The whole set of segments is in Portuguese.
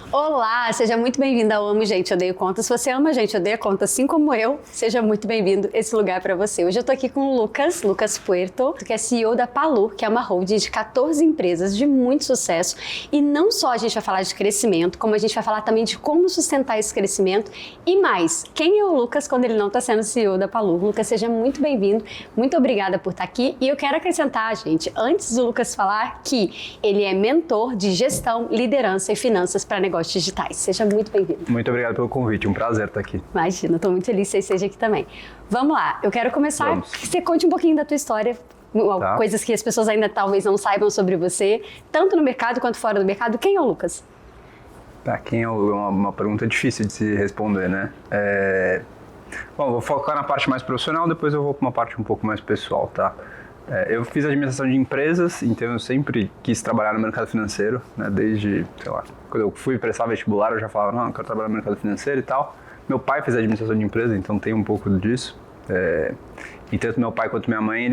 Olá, seja muito bem-vindo ao Amo Gente, Odeio Conta. Se você ama gente, odeia conta, assim como eu, seja muito bem-vindo esse lugar para você. Hoje eu tô aqui com o Lucas Puerto, que é CEO da Palu, que é uma holding de 14 empresas de muito sucesso. E não só a gente vai falar de crescimento, como a gente vai falar também de como sustentar esse crescimento e mais. Quem é o Lucas quando ele não está sendo CEO da Palu? Lucas, seja muito bem-vindo, muito obrigada por estar aqui. E eu quero acrescentar, gente, antes do Lucas falar, que ele é mentor de gestão, liderança e finanças para negócios digitais. Seja muito bem-vindo. Muito obrigado pelo convite, um prazer estar aqui. Imagina, estou muito feliz que você esteja aqui também. Vamos lá, eu quero começar que você conte um pouquinho da tua história, coisas que as pessoas ainda talvez não saibam sobre você, tanto no mercado quanto fora do mercado. Quem é o Lucas? Quem é uma pergunta difícil de se responder, né? Bom, vou focar na parte mais profissional, depois eu vou para uma parte um pouco mais pessoal, tá? Eu fiz administração de empresas, então eu sempre quis trabalhar no mercado financeiro, né? Desde, sei lá, quando eu fui prestar vestibular, eu já falava, não, eu quero trabalhar no mercado financeiro e tal. Meu pai fez administração de empresa, então tem um pouco disso. E tanto meu pai quanto minha mãe,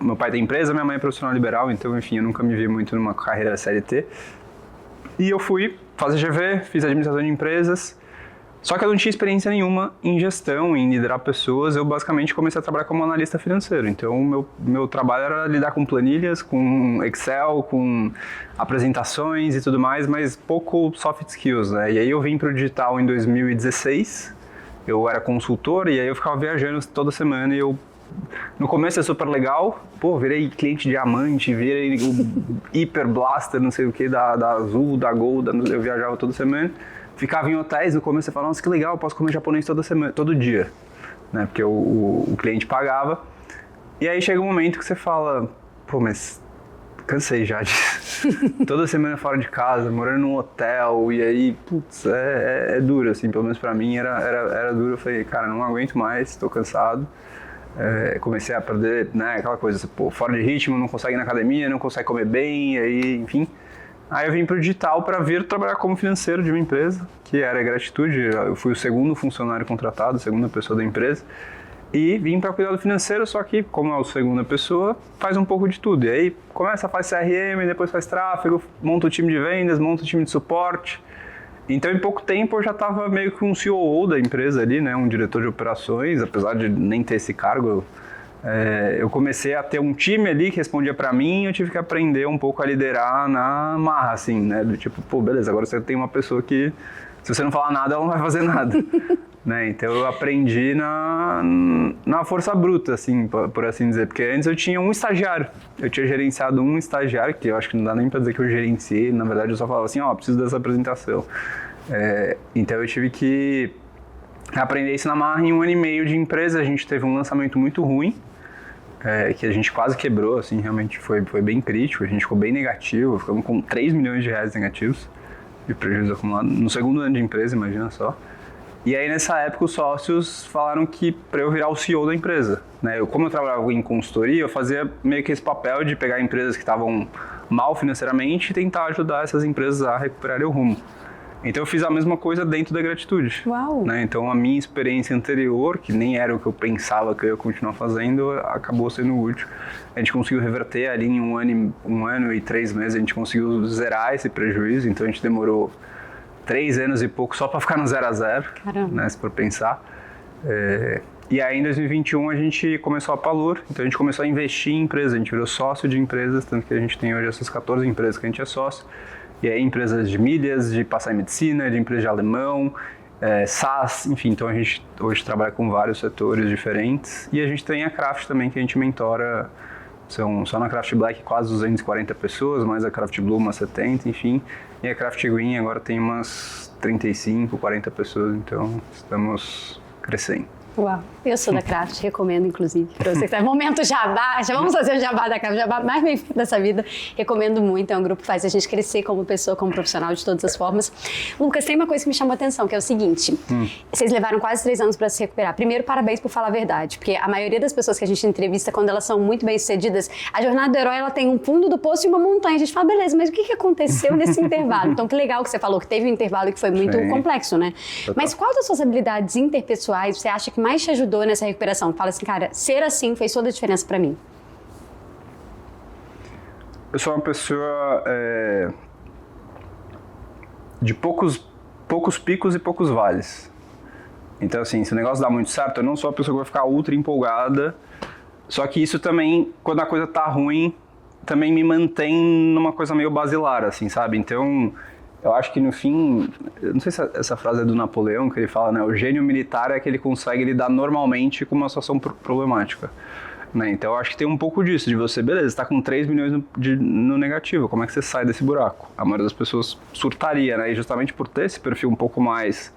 meu pai tem empresa, minha mãe é profissional liberal, então, enfim, eu nunca me vi muito numa carreira CLT. E eu fui fazer GV, fiz administração de empresas, só que eu não tinha experiência nenhuma em gestão, em liderar pessoas. Eu basicamente comecei a trabalhar como analista financeiro. Então, meu trabalho era lidar com planilhas, com Excel, com apresentações e tudo mais, mas pouco soft skills, né? E aí eu vim para o digital em 2016. Eu era consultor e aí eu ficava viajando toda semana e no começo é super legal, virei cliente diamante, virei o Hyper Blaster, não sei o que, da Azul, da Gol, eu viajava toda semana. Ficava em hotéis, no começo você fala, nossa, que legal, eu posso comer japonês toda semana, todo dia, né? Porque o cliente pagava. E aí chega um momento que você fala, mas cansei já disso. Toda semana fora de casa, morando num hotel, e aí, é duro, assim, pelo menos pra mim era duro. Eu falei, cara, não aguento mais, tô cansado. Comecei a perder, né, aquela coisa, fora de ritmo, não consegue ir na academia, não consegue comer bem, e aí, enfim. Aí eu vim para o digital para vir trabalhar como financeiro de uma empresa, que era a Gratitude. Eu fui o segundo funcionário contratado, a segunda pessoa da empresa. E vim para cuidar do financeiro, só que, como é a segunda pessoa, faz um pouco de tudo. E aí começa, faz CRM, depois faz tráfego, monta o time de vendas, monta o time de suporte. Então, em pouco tempo, eu já estava meio que um COO da empresa ali, né? Um diretor de operações, apesar de nem ter esse cargo. Eu comecei a ter um time ali que respondia pra mim e eu tive que aprender um pouco a liderar na marra, assim, né? Do tipo, beleza, agora você tem uma pessoa que, se você não falar nada, ela não vai fazer nada, né? Então eu aprendi na força bruta, assim, por assim dizer, porque antes eu tinha um estagiário, eu tinha gerenciado um estagiário, que eu acho que não dá nem pra dizer que eu gerenciei, na verdade eu só falava assim, preciso dessa apresentação. Então eu tive que aprender isso na marra. Em 1 ano e meio de empresa, a gente teve um lançamento muito ruim, que a gente quase quebrou, assim, realmente foi bem crítico, a gente ficou bem negativo, ficamos com 3 milhões de reais negativos de prejuízo acumulado, no segundo ano de empresa, imagina só. E aí nessa época os sócios falaram que para eu virar o CEO da empresa, né? Como eu trabalhava em consultoria, eu fazia meio que esse papel de pegar empresas que estavam mal financeiramente e tentar ajudar essas empresas a recuperarem o rumo. Então eu fiz a mesma coisa dentro da Gratitude. Uau. Né? Então a minha experiência anterior, que nem era o que eu pensava que eu ia continuar fazendo, acabou sendo útil. A gente conseguiu reverter ali em um ano e 3 meses, a gente conseguiu zerar esse prejuízo, então a gente demorou 3 anos e pouco só para ficar no 0 a 0, né, se for pensar. E aí em 2021 a gente começou a Palur, então a gente começou a investir em empresas, a gente virou sócio de empresas, tanto que a gente tem hoje essas 14 empresas que a gente é sócio. E aí empresas de mídias, de passar em medicina, de empresa de alemão, SaaS, enfim, então a gente hoje trabalha com vários setores diferentes. E a gente tem a Craft também, que a gente mentora, são só na Craft Black quase 240 pessoas, mais a Craft Blue umas 70, enfim. E a Craft Green agora tem umas 35, 40 pessoas, então estamos crescendo. Uau, eu sou da Craft, recomendo inclusive, para você que está em momento jabá, já vamos fazer o jabá da Craft, jabá mais bem feito dessa vida, recomendo muito, é um grupo que faz a gente crescer como pessoa, como profissional de todas as formas. Lucas, tem uma coisa que me chamou a atenção, que é o seguinte, vocês levaram quase 3 anos para se recuperar. Primeiro, parabéns por falar a verdade, porque a maioria das pessoas que a gente entrevista, quando elas são muito bem-sucedidas, a jornada do herói, ela tem um fundo do poço e uma montanha, a gente fala, beleza, mas o que aconteceu nesse intervalo? Então, que legal que você falou, que teve um intervalo que foi muito complexo, né? Total. Mas qual das suas habilidades interpessoais você acha que mais te ajudou nessa recuperação? Fala assim, cara, ser assim fez toda a diferença pra mim. Eu sou uma pessoa de poucos picos e poucos vales. Então, assim, se o negócio dá muito certo, eu não sou a pessoa que vai ficar ultra empolgada, só que isso também, quando a coisa tá ruim, também me mantém numa coisa meio basilar, assim, sabe? Então, eu acho que no fim, eu não sei se essa frase é do Napoleão, que ele fala, né? O gênio militar é que ele consegue lidar normalmente com uma situação problemática. Né? Então, eu acho que tem um pouco disso, de você, beleza, você tá com 3 milhões no negativo, como é que você sai desse buraco? A maioria das pessoas surtaria, né? E justamente por ter esse perfil um pouco mais...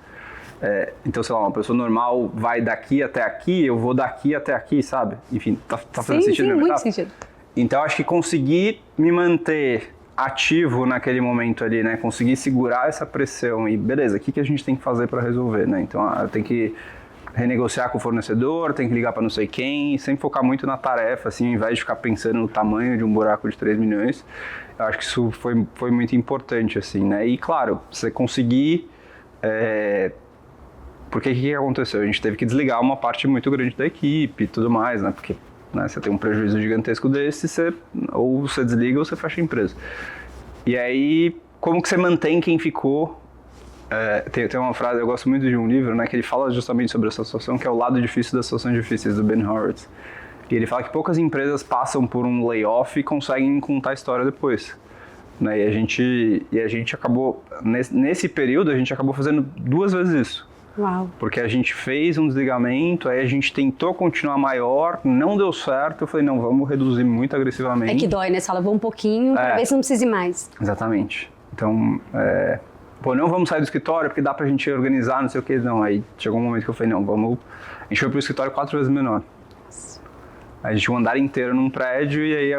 então, sei lá, uma pessoa normal vai daqui até aqui, eu vou daqui até aqui, sabe? Enfim, tá fazendo sentido? Sim, muito sentido. Então, acho que conseguir me manter ativo naquele momento ali, né? Conseguir segurar essa pressão e, beleza, o que a gente tem que fazer para resolver, né? Então, eu tenho que renegociar com o fornecedor, tem que ligar para não sei quem, sem focar muito na tarefa, assim, ao invés de ficar pensando no tamanho de um buraco de 3 milhões. Eu acho que isso foi muito importante, assim, né? E, claro, você conseguir... Porque o que aconteceu? A gente teve que desligar uma parte muito grande da equipe e tudo mais, né? Porque você tem um prejuízo gigantesco desse, ou você desliga ou você fecha a empresa. E aí, como que você mantém quem ficou? Tem uma frase, eu gosto muito de um livro, né, que ele fala justamente sobre essa situação, que é o lado difícil das situações difíceis, do Ben Horowitz. E ele fala que poucas empresas passam por um layoff e conseguem contar a história depois. Né? E a gente acabou, nesse período, a gente acabou fazendo 2 vezes isso. Uau. Porque a gente fez um desligamento, aí a gente tentou continuar maior, não deu certo, eu falei, não, vamos reduzir muito agressivamente. É que dói, né? Você fala, vou um pouquinho, pra ver se não precisa ir mais. Exatamente. Então, não vamos sair do escritório porque dá pra gente organizar, não sei o que, não. Aí chegou um momento que eu falei, não, vamos... A gente foi pro escritório 4 vezes menor. A gente tinha um andar inteiro num prédio e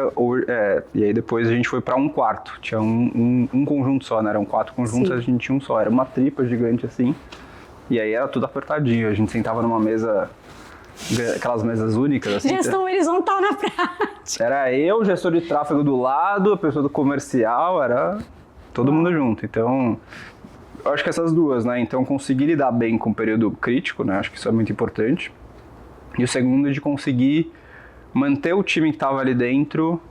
aí depois a gente foi pra um quarto. Tinha um conjunto só, né? Eram 4 conjuntos, Sim. A gente tinha um só. Era uma tripa gigante assim. E aí era tudo apertadinho. A gente sentava numa mesa, aquelas mesas únicas. Assim, gestão horizontal na prática. Era eu, o gestor de tráfego do lado, a pessoa do comercial, era todo mundo junto. Então, eu acho que essas 2, né? Então, conseguir lidar bem com o período crítico, né? Acho que isso é muito importante. E o segundo, de conseguir manter o time que estava ali dentro,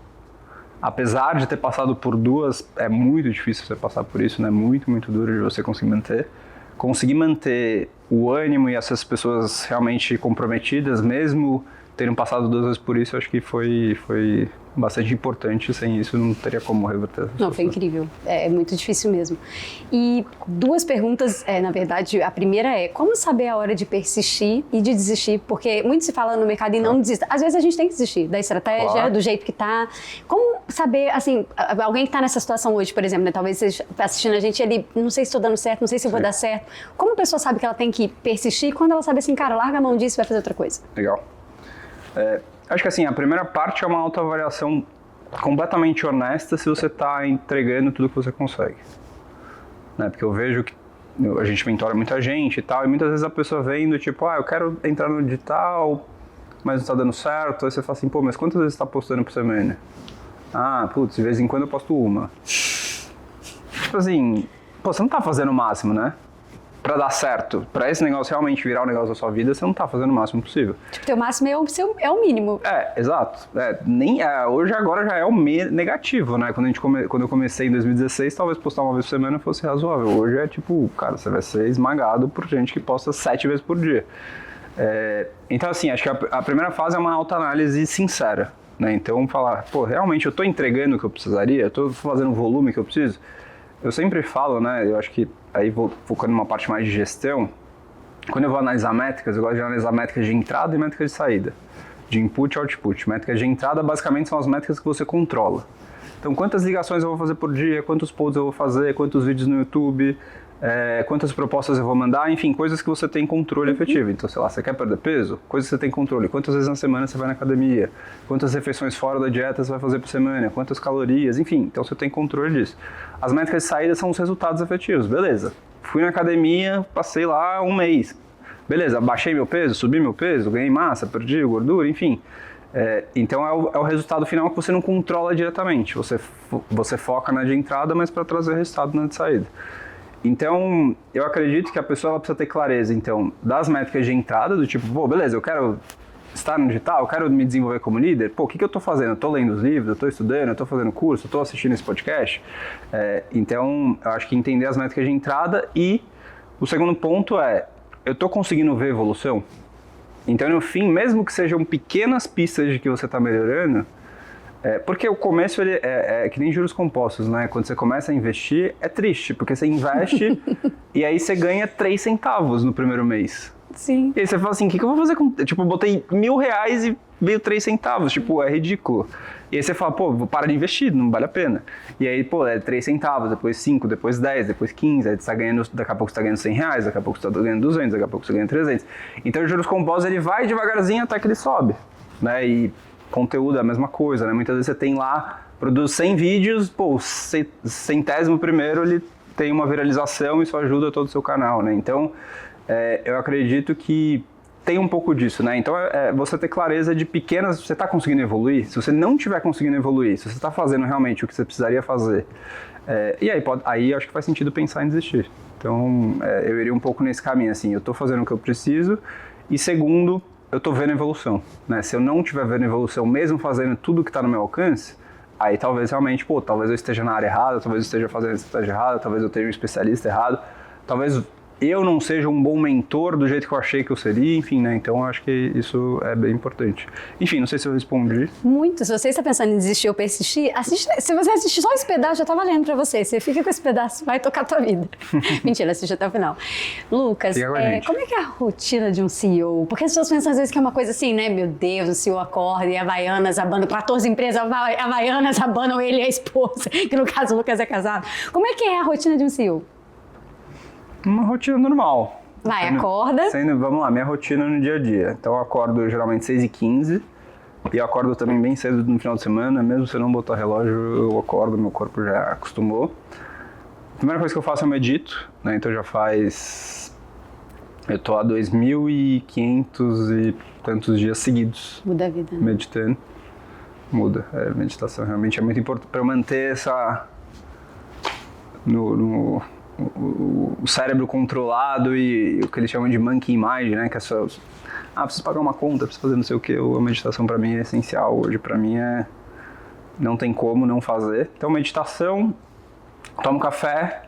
apesar de ter passado por 2, é muito difícil você passar por isso, né? Muito, muito duro de você conseguir manter. Conseguir manter o ânimo e essas pessoas realmente comprometidas, mesmo terem passado 2 vezes por isso, eu acho que foi bastante importante. Sem isso, não teria como reverter. Não, foi incrível. É muito difícil mesmo. E 2 perguntas, na verdade. A primeira é, como saber a hora de persistir e de desistir? Porque muito se fala no mercado e não desista. Às vezes a gente tem que desistir da estratégia, claro. Do jeito que tá. Como saber, assim, alguém que tá nessa situação hoje, por exemplo, né? Talvez você esteja assistindo a gente ali, não sei se estou dando certo, não sei se vou dar certo. Como a pessoa sabe que ela tem que persistir e quando ela sabe assim, cara, larga a mão disso e vai fazer outra coisa? Legal. Acho que assim, a primeira parte é uma autoavaliação completamente honesta se você está entregando tudo que você consegue. Né? Porque eu vejo que a gente mentora muita gente e tal, e muitas vezes a pessoa vem do tipo, eu quero entrar no digital, mas não está dando certo. Aí você fala assim, mas quantas vezes você está postando por semana? De vez em quando eu posto uma. Tipo assim, você não está fazendo o máximo, né? Pra dar certo, pra esse negócio realmente virar o negócio da sua vida, você não tá fazendo o máximo possível. Tipo, teu máximo é o mínimo. Exato. Hoje agora já é o negativo, né? Quando eu comecei em 2016, talvez postar uma vez por semana fosse razoável. Hoje é tipo, cara, você vai ser esmagado por gente que posta 7 vezes por dia. Então assim, acho que a primeira fase é uma autoanálise sincera, né? Então falar, realmente eu tô entregando o que eu precisaria? Eu tô fazendo o volume que eu preciso? Eu sempre falo, né, eu acho que aí vou focando numa parte mais de gestão, quando eu vou analisar métricas, eu gosto de analisar métricas de entrada e métricas de saída, de input e output. Métricas de entrada basicamente são as métricas que você controla. Então, quantas ligações eu vou fazer por dia, quantos posts eu vou fazer, quantos vídeos no YouTube, quantas propostas eu vou mandar, enfim, coisas que você tem controle efetivo. Então, sei lá, você quer perder peso? Coisas que você tem controle. Quantas vezes na semana você vai na academia? Quantas refeições fora da dieta você vai fazer por semana? Quantas calorias? Enfim, então você tem controle disso. As métricas de saída são os resultados efetivos. Beleza, fui na academia, passei lá um mês. Beleza, baixei meu peso, subi meu peso, ganhei massa, perdi gordura, enfim. Então é o resultado final que você não controla diretamente. Você foca na de entrada, mas para trazer resultado na de saída. Então, eu acredito que a pessoa precisa ter clareza, então, das métricas de entrada, do tipo, beleza, eu quero estar no digital, eu quero me desenvolver como líder, pô, o que eu tô fazendo? Eu tô lendo os livros, eu tô estudando, eu tô fazendo curso, eu tô assistindo esse podcast. Então, eu acho que entender as métricas de entrada e o segundo ponto é, eu tô conseguindo ver evolução? Então, no fim, mesmo que sejam pequenas pistas de que você está melhorando, porque o começo ele é que nem juros compostos, né? Quando você começa a investir, é triste, porque você investe e aí você ganha 3 centavos no primeiro mês. Sim. E aí você fala assim, o que eu vou fazer com... Tipo, eu botei R$1.000 e veio 3 centavos, tipo, é ridículo. E aí você fala, pô, vou parar de investir, não vale a pena. E aí, pô, é 3 centavos, depois 5, depois 10, depois 15, aí você tá ganhando, daqui a pouco você tá ganhando R$100, daqui a pouco você tá ganhando 200, daqui a pouco você ganha 300. Então, os juros compostos, ele vai devagarzinho até que ele sobe, né? E conteúdo é a mesma coisa, né? Muitas vezes você tem lá, produz 100 vídeos, pô, o 100º ele tem uma viralização e isso ajuda todo o seu canal, né? Então, eu acredito que tem um pouco disso, né? Então, você ter clareza de pequenas... Você está conseguindo evoluir? Se você não estiver conseguindo evoluir, se você está fazendo realmente o que você precisaria fazer, e aí acho que faz sentido pensar em desistir. Então, eu iria um pouco nesse caminho, assim, eu estou fazendo o que eu preciso e segundo, eu estou vendo evolução, né? Se eu não estiver vendo evolução, mesmo fazendo tudo que está no meu alcance, aí talvez realmente, pô, talvez eu esteja na área errada, talvez eu esteja fazendo a estratégia errada, talvez eu tenha um especialista errado, talvez eu não seja um bom mentor do jeito que eu achei que eu seria, enfim, né? Então, eu acho que isso é bem importante. Enfim, não sei se eu respondi. Muito. Se você está pensando em desistir ou persistir, se você assistir só esse pedaço, já tá valendo pra você. Você fica com esse pedaço, vai tocar a tua vida. Mentira, assiste até o final. Lucas, como é que é a rotina de um CEO? Porque as pessoas pensam às vezes que é uma coisa assim, né? Meu Deus, o CEO acorda e a Havaianas abandonam, 14 empresas, a Havaianas abandonam ele e a esposa, que no caso o Lucas é casado. Como é que é a rotina de um CEO? Uma rotina normal. Vai, acorda. Vamos lá, minha rotina no dia a dia. Então eu acordo geralmente 6h15 e eu acordo também bem cedo no final de semana, mesmo se eu não botar relógio, eu acordo, meu corpo já acostumou. A primeira coisa que eu faço é medito, né? Então já faz... Eu tô há 2.500 e tantos dias seguidos. Muda a vida, né? Meditando. Muda. Meditação realmente é muito importante para eu manter essa... o cérebro controlado e o que eles chamam de monkey mind, né? Que é só, preciso pagar uma conta, preciso fazer não sei o que. A meditação para mim é essencial hoje. Para mim não tem como não fazer. Então, meditação, tomo café,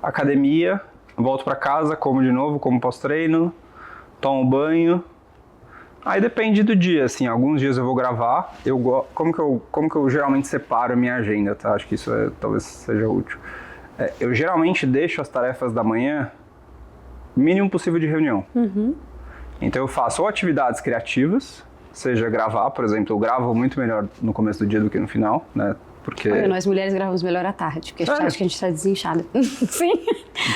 academia, volto para casa, como de novo, como pós-treino, tomo banho. Aí depende do dia, assim, alguns dias eu vou gravar. Como que eu geralmente separo a minha agenda, tá? Acho que isso talvez seja útil. Eu geralmente deixo as tarefas da manhã mínimo possível de reunião. Uhum. Então eu faço ou atividades criativas, seja gravar, por exemplo, eu gravo muito melhor no começo do dia do que no final, né? Porque... Olha, nós mulheres gravamos melhor à tarde, porque a gente acha que a gente está desinchada. Sim,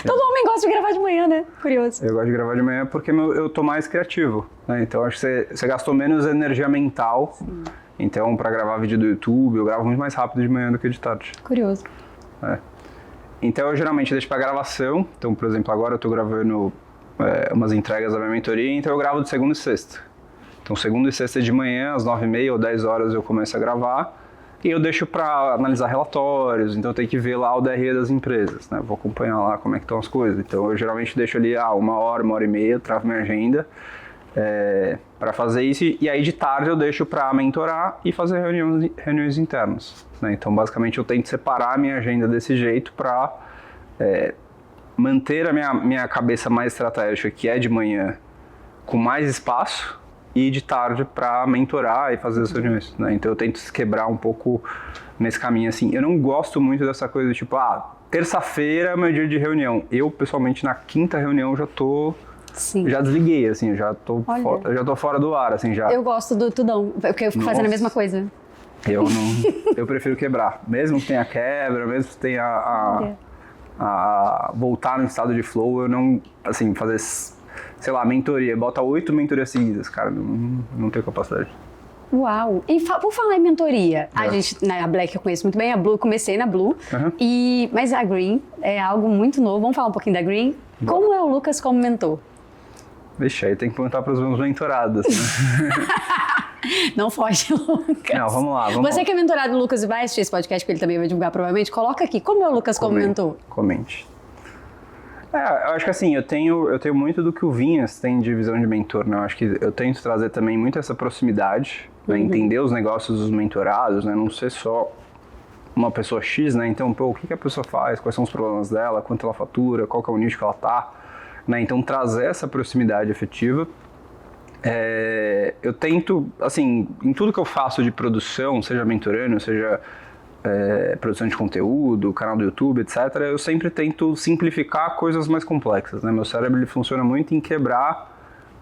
todo homem gosta de gravar de manhã, né? Curioso. Eu gosto de gravar de manhã porque eu tô mais criativo, né? Então acho que você gastou menos energia mental. Sim. Então para gravar vídeo do YouTube, eu gravo muito mais rápido de manhã do que de tarde. Curioso. Então eu geralmente deixo para gravação. Então, por exemplo, agora eu estou gravando umas entregas da minha mentoria, então eu gravo de segunda e sexta. Então, segunda e sexta de manhã, às 9h30 ou 10 horas eu começo a gravar e eu deixo para analisar relatórios, então eu tenho que ver lá o DRE das empresas, né? Vou acompanhar lá como é que estão as coisas. Então eu geralmente deixo ali 1 hora, 1h30, travo minha agenda para fazer isso, e aí de tarde eu deixo para mentorar e fazer reuniões internas, né? Então basicamente eu tento separar a minha agenda desse jeito para manter a minha cabeça mais estratégica, que é de manhã, com mais espaço, e de tarde para mentorar e fazer as reuniões, né? Então eu tento se quebrar um pouco nesse caminho, assim. Eu não gosto muito dessa coisa do tipo, terça-feira é meu dia de reunião. Eu, pessoalmente, na quinta reunião já tô... Sim. Já desliguei, assim, já tô fora do ar, assim, já. Eu gosto do tudão, porque eu fico fazendo a mesma coisa. Eu prefiro quebrar, mesmo que tenha quebra, mesmo que tenha a voltar no estado de flow, eu não, assim, fazer, sei lá, mentoria, bota 8 mentorias seguidas, cara, não tenho capacidade. Uau! E por falar em mentoria, a gente, a Black eu conheço muito bem, a Blue, comecei na Blue, mas a Green é algo muito novo, vamos falar um pouquinho da Green. Como é o Lucas como mentor? Vixe, aí tem que perguntar para os meus mentorados, né? Não foge, Lucas. Não, vamos lá. Você que é mentorado do Lucas e vai assistir esse podcast, que ele também vai divulgar provavelmente, coloca aqui, como é o Lucas como mentor? Comente. Eu acho que assim, eu tenho muito do que o Vinhas tem de visão de mentor, né? Eu acho que eu tento trazer também muito essa proximidade, né? Entender os negócios dos mentorados, né? Não ser só uma pessoa X, né? Então, pô, o que a pessoa faz, quais são os problemas dela, quanto ela fatura, qual que é o nicho que ela tá, né? Então, trazer essa proximidade efetiva. Eu tento, assim, em tudo que eu faço de produção, seja mentorando, seja produção de conteúdo, canal do YouTube, etc., eu sempre tento simplificar coisas mais complexas, né? Meu cérebro ele funciona muito em quebrar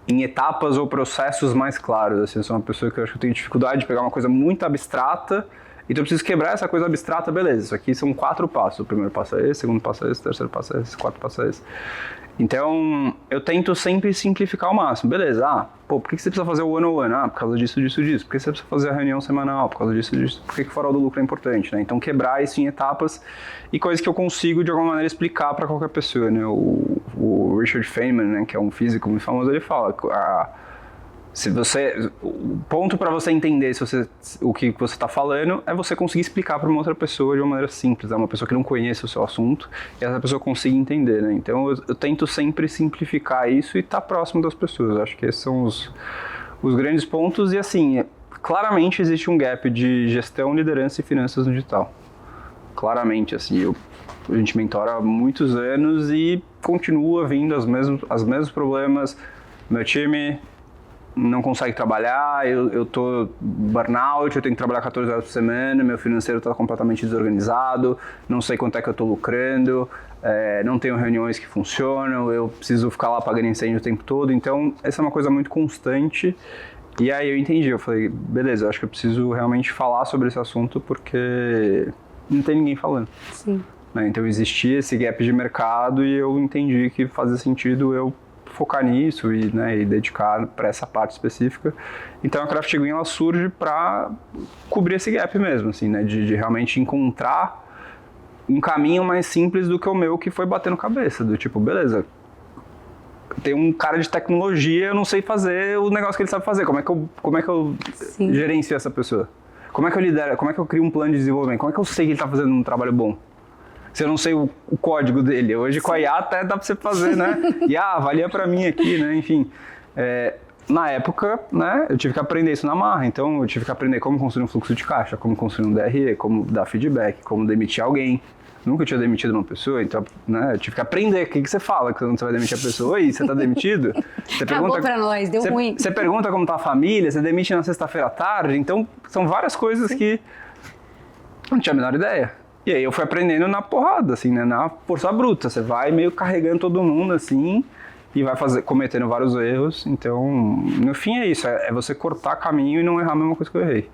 em etapas ou processos mais claros. Assim, eu sou uma pessoa que eu acho que eu tenho dificuldade de pegar uma coisa muito abstrata, então eu preciso quebrar essa coisa abstrata, beleza, isso aqui são 4 passos. O primeiro passo é esse, o segundo passo é esse, o terceiro passo é esse, o quarto passo é esse. Então, eu tento sempre simplificar ao máximo. Beleza, por que você precisa fazer o one-on-one? Por causa disso, disso, disso. Por que você precisa fazer a reunião semanal? Por causa disso, disso. Por que o farol do lucro é importante, né? Então, quebrar isso em etapas e coisas que eu consigo, de alguma maneira, explicar para qualquer pessoa, né? O Richard Feynman, né, que é um físico muito famoso, ele fala... o ponto para você entender o que você está falando é você conseguir explicar para uma outra pessoa de uma maneira simples, uma pessoa que não conhece o seu assunto, e essa pessoa consiga entender, né? Então eu tento sempre simplificar isso e estar próximo das pessoas. Acho que esses são os grandes pontos. E assim, claramente existe um gap de gestão, liderança e finanças no digital. Claramente, assim, a gente mentora há muitos anos e continua vindo os mesmos problemas. Meu time não consegue trabalhar, eu tô burnout, eu tenho que trabalhar 14 horas por semana, meu financeiro está completamente desorganizado, não sei quanto é que eu tô lucrando, não tenho reuniões que funcionam, eu preciso ficar lá apagando incêndio o tempo todo. Então essa é uma coisa muito constante. E aí eu entendi, eu falei, beleza, eu acho que eu preciso realmente falar sobre esse assunto porque não tem ninguém falando. Sim. Então existia esse gap de mercado e eu entendi que fazia sentido eu focar nisso e dedicar para essa parte específica. Então a Craft Green ela surge para cobrir esse gap mesmo, assim, né, de realmente encontrar um caminho mais simples do que o meu, que foi batendo cabeça, do tipo, beleza, tem um cara de tecnologia, eu não sei fazer o negócio que ele sabe fazer, como é que eu gerencio essa pessoa? Como é que eu lidero? Como é que eu crio um plano de desenvolvimento? Como é que eu sei que ele está fazendo um trabalho bom? Se eu não sei o código dele. Hoje com a IA até dá pra você fazer, né? E avalia pra mim aqui, né? Enfim, na época, né, eu tive que aprender isso na marra. Então eu tive que aprender como construir um fluxo de caixa, como construir um DRE, como dar feedback, como demitir alguém. Nunca tinha demitido uma pessoa, então, né, eu tive que aprender. O que você fala quando você vai demitir a pessoa? Oi, você tá demitido? Você Acabou pra nós, deu ruim. Você pergunta como tá a família, você demite na sexta-feira à tarde. Então, são várias coisas que eu não tinha a menor ideia. E aí eu fui aprendendo na porrada, assim, né, na força bruta. Você vai meio carregando todo mundo, assim, e vai cometendo vários erros. Então, no fim é isso, é você cortar caminho e não errar a mesma coisa que eu errei.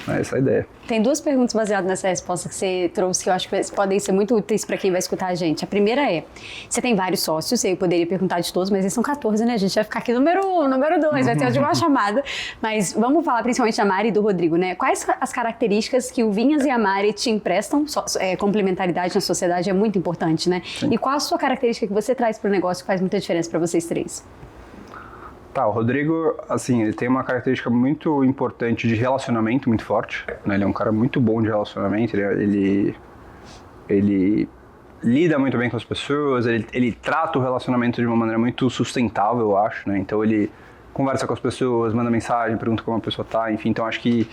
Essa é a ideia. Tem 2 perguntas baseadas nessa resposta que você trouxe que eu acho que podem ser muito úteis para quem vai escutar a gente. A primeira é, você tem vários sócios, eu poderia perguntar de todos, mas eles são 14, né? A gente vai ficar aqui número 2, vai ter a última chamada. Mas vamos falar principalmente da Mari e do Rodrigo, né? Quais as características que o Vinhas e a Mari te emprestam? Complementaridade na sociedade é muito importante, né? Sim. E qual a sua característica que você traz para o negócio que faz muita diferença para vocês 3? Tá, o Rodrigo, assim, ele tem uma característica muito importante de relacionamento muito forte, né? Ele é um cara muito bom de relacionamento, ele lida muito bem com as pessoas, ele trata o relacionamento de uma maneira muito sustentável, eu acho, né? Então ele conversa com as pessoas, manda mensagem, pergunta como a pessoa tá, enfim, então acho que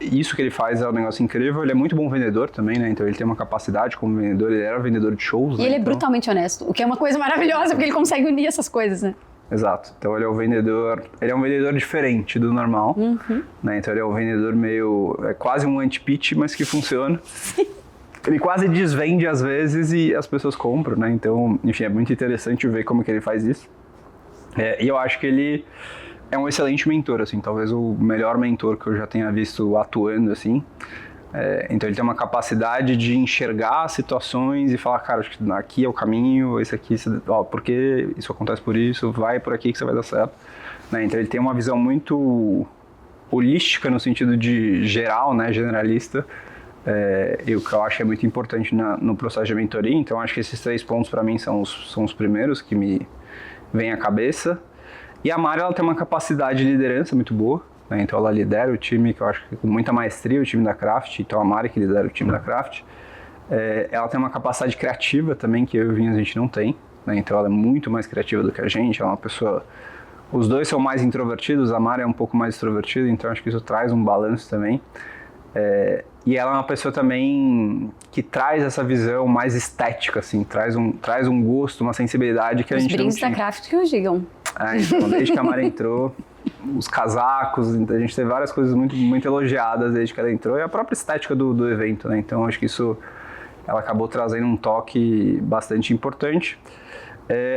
isso que ele faz é um negócio incrível. Ele é muito bom vendedor também, né? Então ele tem uma capacidade como vendedor, ele era vendedor de shows, e né? Ele é brutalmente honesto, o que é uma coisa maravilhosa, porque ele consegue unir essas coisas, né? Exato. Então ele é um vendedor diferente do normal, né? Então ele é um vendedor quase um anti-pitch, mas que funciona. Ele quase desvende às vezes e as pessoas compram, né? Então, enfim, é muito interessante ver como que ele faz isso. E eu acho que ele é um excelente mentor, assim, talvez o melhor mentor que eu já tenha visto atuando, assim. Então ele tem uma capacidade de enxergar situações e falar, cara, acho que aqui é o caminho, esse aqui, porque isso acontece por isso, vai por aqui que você vai dar certo. Né? Então ele tem uma visão muito holística no sentido de geral, né, generalista, e o que eu acho é muito importante no processo de mentoria. Então acho que esses 3 pontos para mim são os primeiros que me vêm à cabeça. E a Mari, ela tem uma capacidade de liderança muito boa. Então ela lidera o time, que eu acho que com muita maestria, o time da Craft. Então a Mari que lidera o time da Craft. Ela tem uma capacidade criativa também, que eu e o Vinhas a gente não tem. né? Então ela é muito mais criativa do que a gente, ela é uma pessoa... Os dois são mais introvertidos, a Mari é um pouco mais extrovertida, então acho que isso traz um balanço também. E ela é uma pessoa também que traz essa visão mais estética, assim, traz um gosto, uma sensibilidade que a gente não tinha. Os brindes da Craft que os digam. Então, desde que a Mari entrou, os casacos, a gente teve várias coisas muito, muito elogiadas desde que ela entrou, e a própria estética do evento, né? Então acho que isso, ela acabou trazendo um toque bastante importante.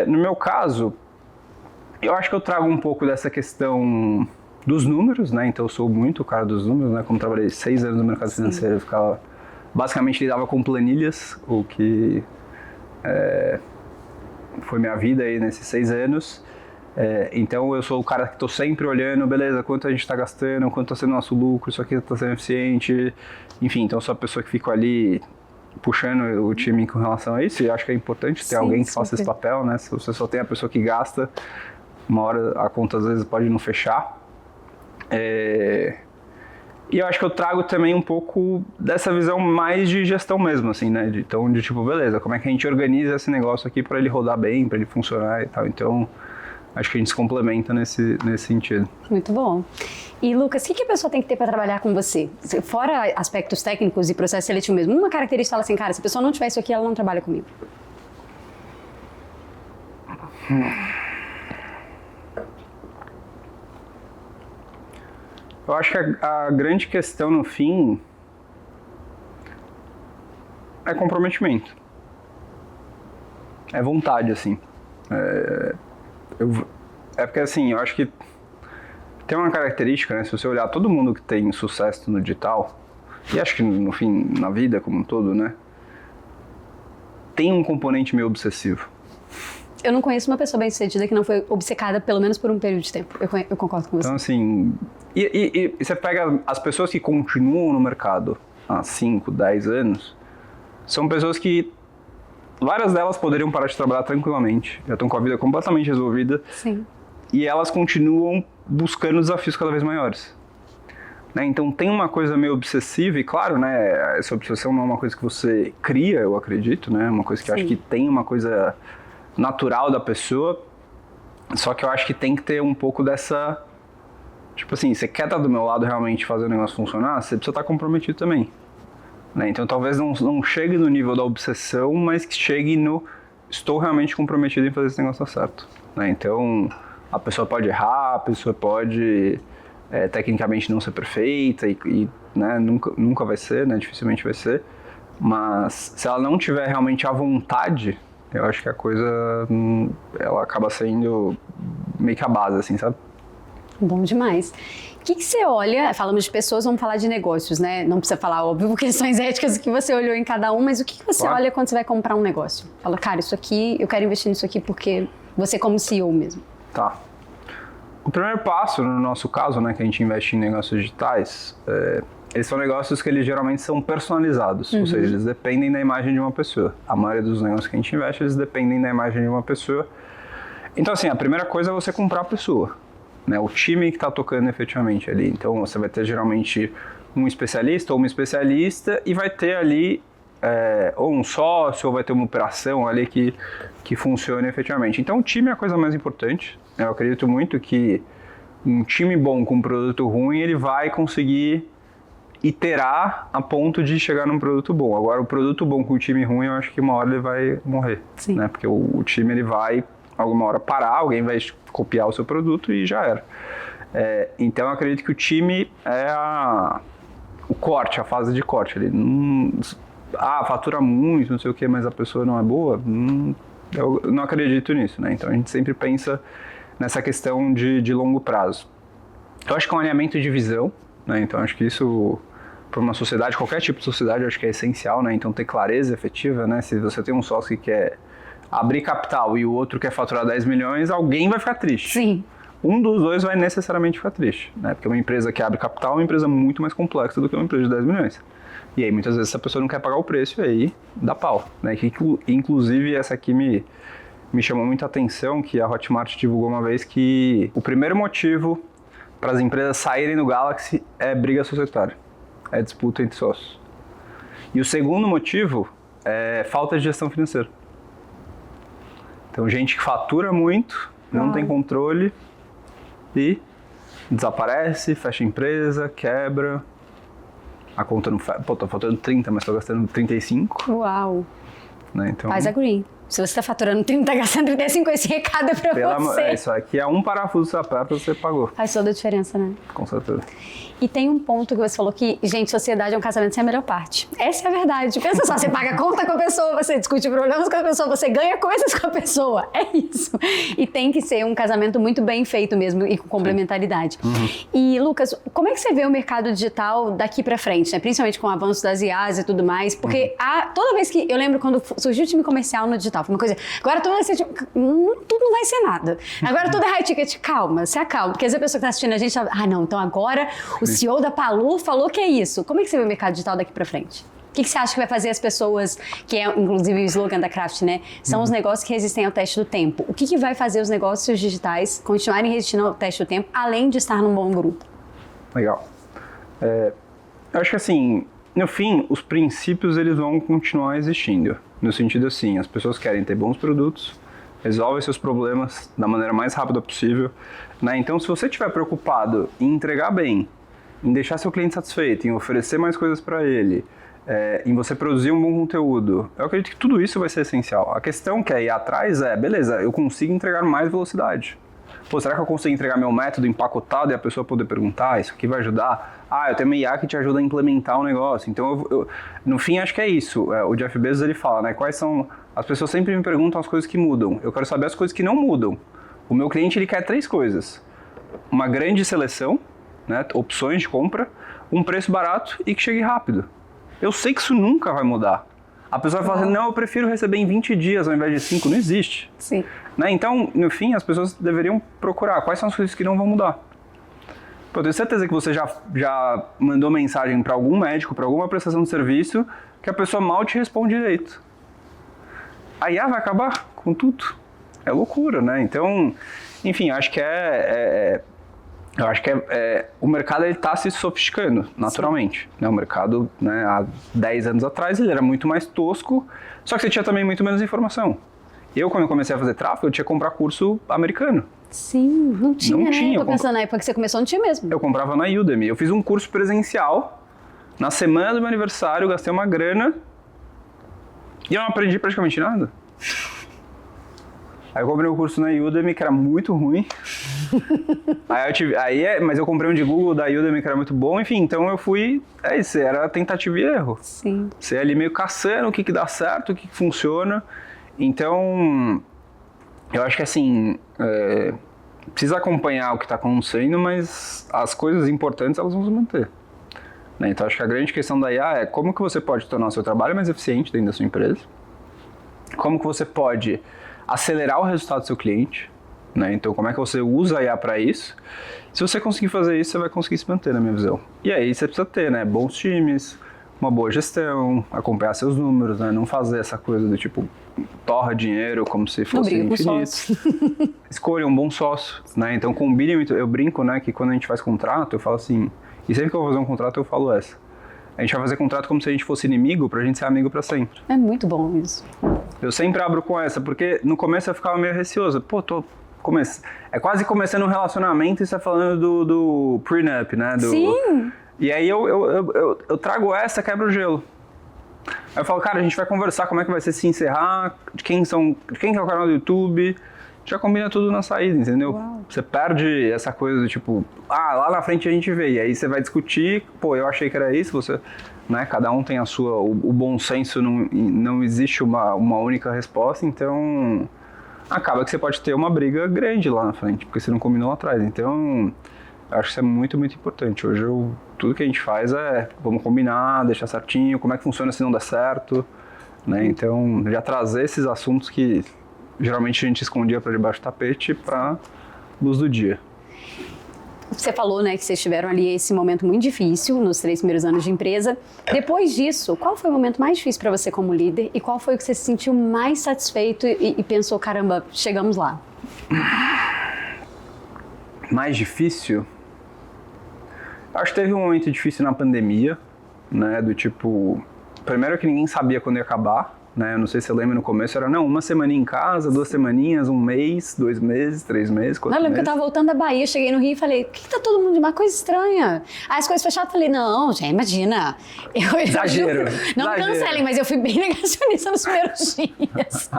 No meu caso, eu acho que eu trago um pouco dessa questão dos números, né? Então eu sou muito o cara dos números, né? Como trabalhei 6 anos no mercado financeiro, eu ficava, basicamente lidava com planilhas, o que foi minha vida aí nesses 6 anos. Então eu sou o cara que estou sempre olhando, beleza, quanto a gente está gastando, quanto está sendo nosso lucro, isso aqui está sendo eficiente, enfim, então eu sou a pessoa que fico ali puxando o time com relação a isso, e acho que é importante ter alguém que faça esse papel, né? Se você só tem a pessoa que gasta, uma hora a conta às vezes pode não fechar. E eu acho que eu trago também um pouco dessa visão mais de gestão mesmo, assim, né? Então, de tipo, beleza, como é que a gente organiza esse negócio aqui para ele rodar bem, para ele funcionar e tal. Então, acho que a gente se complementa nesse sentido. Muito bom. E, Lucas, o que a pessoa tem que ter para trabalhar com você? Fora aspectos técnicos e processo seletivo mesmo, uma característica fala assim, cara, se a pessoa não tiver isso aqui, ela não trabalha comigo. Eu acho que a grande questão no fim é comprometimento. É vontade, assim. Porque assim, eu acho que tem uma característica, né? Se você olhar todo mundo que tem sucesso no digital, e acho que no fim, na vida como um todo, né? Tem um componente meio obsessivo. Eu não conheço uma pessoa bem-sucedida que não foi obcecada pelo menos por um período de tempo. Eu concordo com você. Então, assim, e você pega as pessoas que continuam no mercado há 5, 10 anos, são pessoas que várias delas poderiam parar de trabalhar tranquilamente, já estão com a vida completamente resolvida. Sim. E elas continuam buscando desafios cada vez maiores. Né? Então tem uma coisa meio obsessiva, e claro, né, essa obsessão não é uma coisa que você cria, eu acredito, né? Uma coisa que eu acho que tem uma coisa natural da pessoa, só que eu acho que tem que ter um pouco dessa... Tipo assim, você quer estar do meu lado realmente fazer o negócio funcionar, você precisa estar comprometido também. Né? Então talvez não chegue no nível da obsessão, mas que chegue no... Estou realmente comprometido em fazer esse negócio dar certo. Né? Então a pessoa pode errar, a pessoa pode tecnicamente não ser perfeita, e né, nunca vai ser, né? Dificilmente vai ser. Mas se ela não tiver realmente a vontade, eu acho que a coisa, ela acaba sendo meio que a base, assim, sabe? Bom demais. O que você olha, falamos de pessoas, vamos falar de negócios, né? Não precisa falar, óbvio, questões éticas que você olhou em cada um, mas o que você olha quando você vai comprar um negócio? Fala, cara, isso aqui, eu quero investir nisso aqui porque você como CEO mesmo. Tá. O primeiro passo, no nosso caso, né, que a gente investe em negócios digitais, eles são negócios que eles geralmente são personalizados, ou seja, eles dependem da imagem de uma pessoa. A maioria dos negócios que a gente investe, eles dependem da imagem de uma pessoa. Então, assim, a primeira coisa é você comprar a pessoa, né, o time que está tocando efetivamente ali. Então, você vai ter geralmente um especialista ou uma especialista e vai ter ali ou um sócio, ou vai ter uma operação ali que funcione efetivamente. Então, o time é a coisa mais importante. Eu acredito muito que um time bom com um produto ruim, ele vai conseguir iterar a ponto de chegar num produto bom. Agora, o produto bom com o time ruim, eu acho que uma hora ele vai morrer. Sim. Né? Porque o time ele vai, alguma hora, parar, alguém vai copiar o seu produto e já era. Então, eu acredito que o time é o corte, a fase de corte. Ele fatura muito, não sei o que, mas a pessoa não é boa. Eu não acredito nisso, né? Então, a gente sempre pensa nessa questão de longo prazo. Eu acho que é um alinhamento de visão, né? Então acho que isso, para uma sociedade, qualquer tipo de sociedade, eu acho que é essencial, né? Então ter clareza efetiva, né? Se você tem um sócio que quer abrir capital e o outro quer faturar 10 milhões, alguém vai ficar triste. Sim. Um dos dois vai necessariamente ficar triste, né? Porque uma empresa que abre capital é uma empresa muito mais complexa do que uma empresa de 10 milhões. E aí muitas vezes essa pessoa não quer pagar o preço e aí dá pau, né? Inclusive essa aqui me chamou muita atenção, que a Hotmart divulgou uma vez que o primeiro motivo para as empresas saírem do Galaxy é briga societária, é disputa entre sócios. E o segundo motivo é falta de gestão financeira. Então, gente que fatura muito, não tem controle e desaparece, fecha a empresa, quebra. A conta não fecha. Pô, tô faltando 30, mas tô gastando 35. Uau. Né? Então, Faz a green. Se você está faturando 30, gastando 35, esse recado é para você. Isso aqui é um parafuso que você aperta, você pagou. Faz toda a diferença, né? Com certeza. E tem um ponto que você falou que, gente, sociedade é um casamento sem a melhor parte. Essa é a verdade. Pensa só, você paga conta com a pessoa, você discute problemas com a pessoa, você ganha coisas com a pessoa. É isso. E tem que ser um casamento muito bem feito mesmo e com complementaridade. E, Lucas, como é que você vê o mercado digital daqui pra frente, né? Principalmente com o avanço das IAs e tudo mais? Porque toda vez que... Eu lembro quando surgiu o time comercial no digital, foi uma coisa... Agora tudo vai ser... tudo não vai ser nada. Agora tudo é high ticket. Calma, se acalma. Porque às vezes a pessoa que tá assistindo a gente... não, então agora... O CEO da Palu falou que é isso. Como é que você vê o mercado digital daqui pra frente? O que você acha que vai fazer as pessoas, que é inclusive o slogan da Craft, né? São os negócios que resistem ao teste do tempo. O que vai fazer os negócios digitais continuarem resistindo ao teste do tempo, além de estar num bom grupo? Legal. Eu acho que assim, no fim, os princípios eles vão continuar existindo. No sentido assim, as pessoas querem ter bons produtos, resolvem seus problemas da maneira mais rápida possível, né? Então, se você estiver preocupado em entregar bem, em deixar seu cliente satisfeito, em oferecer mais coisas para ele, em você produzir um bom conteúdo, eu acredito que tudo isso vai ser essencial. A questão que é ir atrás beleza, eu consigo entregar mais velocidade. Pô, será que eu consigo entregar meu método empacotado e a pessoa poder perguntar, isso aqui vai ajudar? Eu tenho uma IA que te ajuda a implementar o negócio. Então, no fim, acho que é isso. O Jeff Bezos, ele fala, né, quais são... As pessoas sempre me perguntam as coisas que mudam. Eu quero saber as coisas que não mudam. O meu cliente, ele quer 3 coisas. Uma grande seleção, né, opções de compra, um preço barato e que chegue rápido. Eu sei que isso nunca vai mudar. A pessoa vai falar assim, não, eu prefiro receber em 20 dias ao invés de 5. Não existe. Sim. Né? Então, no fim, as pessoas deveriam procurar quais são as coisas que não vão mudar. Eu tenho certeza que você já mandou mensagem para algum médico, para alguma prestação de serviço, que a pessoa mal te responde direito. A IA vai acabar com tudo. É loucura, né? Então, enfim, acho que o mercado está se sofisticando naturalmente. Né? O mercado, né, há 10 anos atrás, ele era muito mais tosco, só que você tinha também muito menos informação. Eu, quando eu comecei a fazer tráfego, eu tinha que comprar curso americano. Sim, não tinha, né? Tinha. Tô pensando na época que você começou, não tinha mesmo. Eu comprava na Udemy. Eu fiz um curso presencial, na semana do meu aniversário, eu gastei uma grana e eu não aprendi praticamente nada. Aí eu comprei um curso na Udemy, que era muito ruim. Mas eu comprei um de Google da Udemy, que era muito bom. Enfim, então eu fui... era tentativa e erro. Sim. Você ali meio caçando o que dá certo, o que funciona. Então, eu acho que assim... precisa acompanhar o que está acontecendo, mas as coisas importantes, elas vão se manter. Né? Então, acho que a grande questão da IA é como que você pode tornar o seu trabalho mais eficiente dentro da sua empresa. Como que você pode acelerar o resultado do seu cliente, né? Então, como é que você usa a IA para isso? Se você conseguir fazer isso, você vai conseguir se manter, na minha visão. E aí, você precisa ter, né, bons times, uma boa gestão, acompanhar seus números, né? Não fazer essa coisa do tipo, torra dinheiro como se fosse infinito. Escolha um bom sócio, né? Então, combine muito. Eu brinco, né, que quando a gente faz contrato, eu falo assim, e sempre que eu vou fazer um contrato, eu falo essa. A gente vai fazer contrato como se a gente fosse inimigo, pra gente ser amigo pra sempre. É muito bom isso. Eu sempre abro com essa, porque no começo eu ficava meio receoso. Pô, é quase começando um relacionamento e você tá falando do prenup, né? Sim! E aí eu trago essa, quebra o gelo. Aí eu falo, cara, a gente vai conversar como é que vai ser se encerrar, de quem que é o canal do YouTube, já combina tudo na saída, entendeu? Uau. Você perde essa coisa do tipo, lá na frente a gente vê, e aí você vai discutir, eu achei que era isso, você, né, cada um tem a sua, o bom senso, não existe uma única resposta, então acaba que você pode ter uma briga grande lá na frente, porque você não combinou lá atrás, então eu acho que isso é muito, muito importante. Hoje tudo que a gente faz vamos combinar, deixar certinho, como é que funciona se não der certo, né, então já trazer esses assuntos que geralmente a gente escondia para debaixo do tapete para luz do dia. Você falou, né, que vocês tiveram ali esse momento muito difícil nos 3 primeiros anos de empresa. Depois disso, qual foi o momento mais difícil para você como líder e qual foi o que você se sentiu mais satisfeito e pensou, caramba, chegamos lá? Mais difícil? Acho que teve um momento difícil na pandemia, né, do tipo, primeiro que ninguém sabia quando ia acabar, né? Eu não sei se você lembra, no começo era, não, uma semaninha em casa, 2 semaninhas, 1 mês, 2 meses, 3 meses, 4 meses. Eu lembro que eu tava voltando da Bahia, cheguei no Rio e falei, por que tá todo mundo de uma coisa estranha? Aí as coisas fechadas, falei, não, gente, imagina. Exagero. Não me cancelem, mas eu fui bem negacionista nos primeiros dias.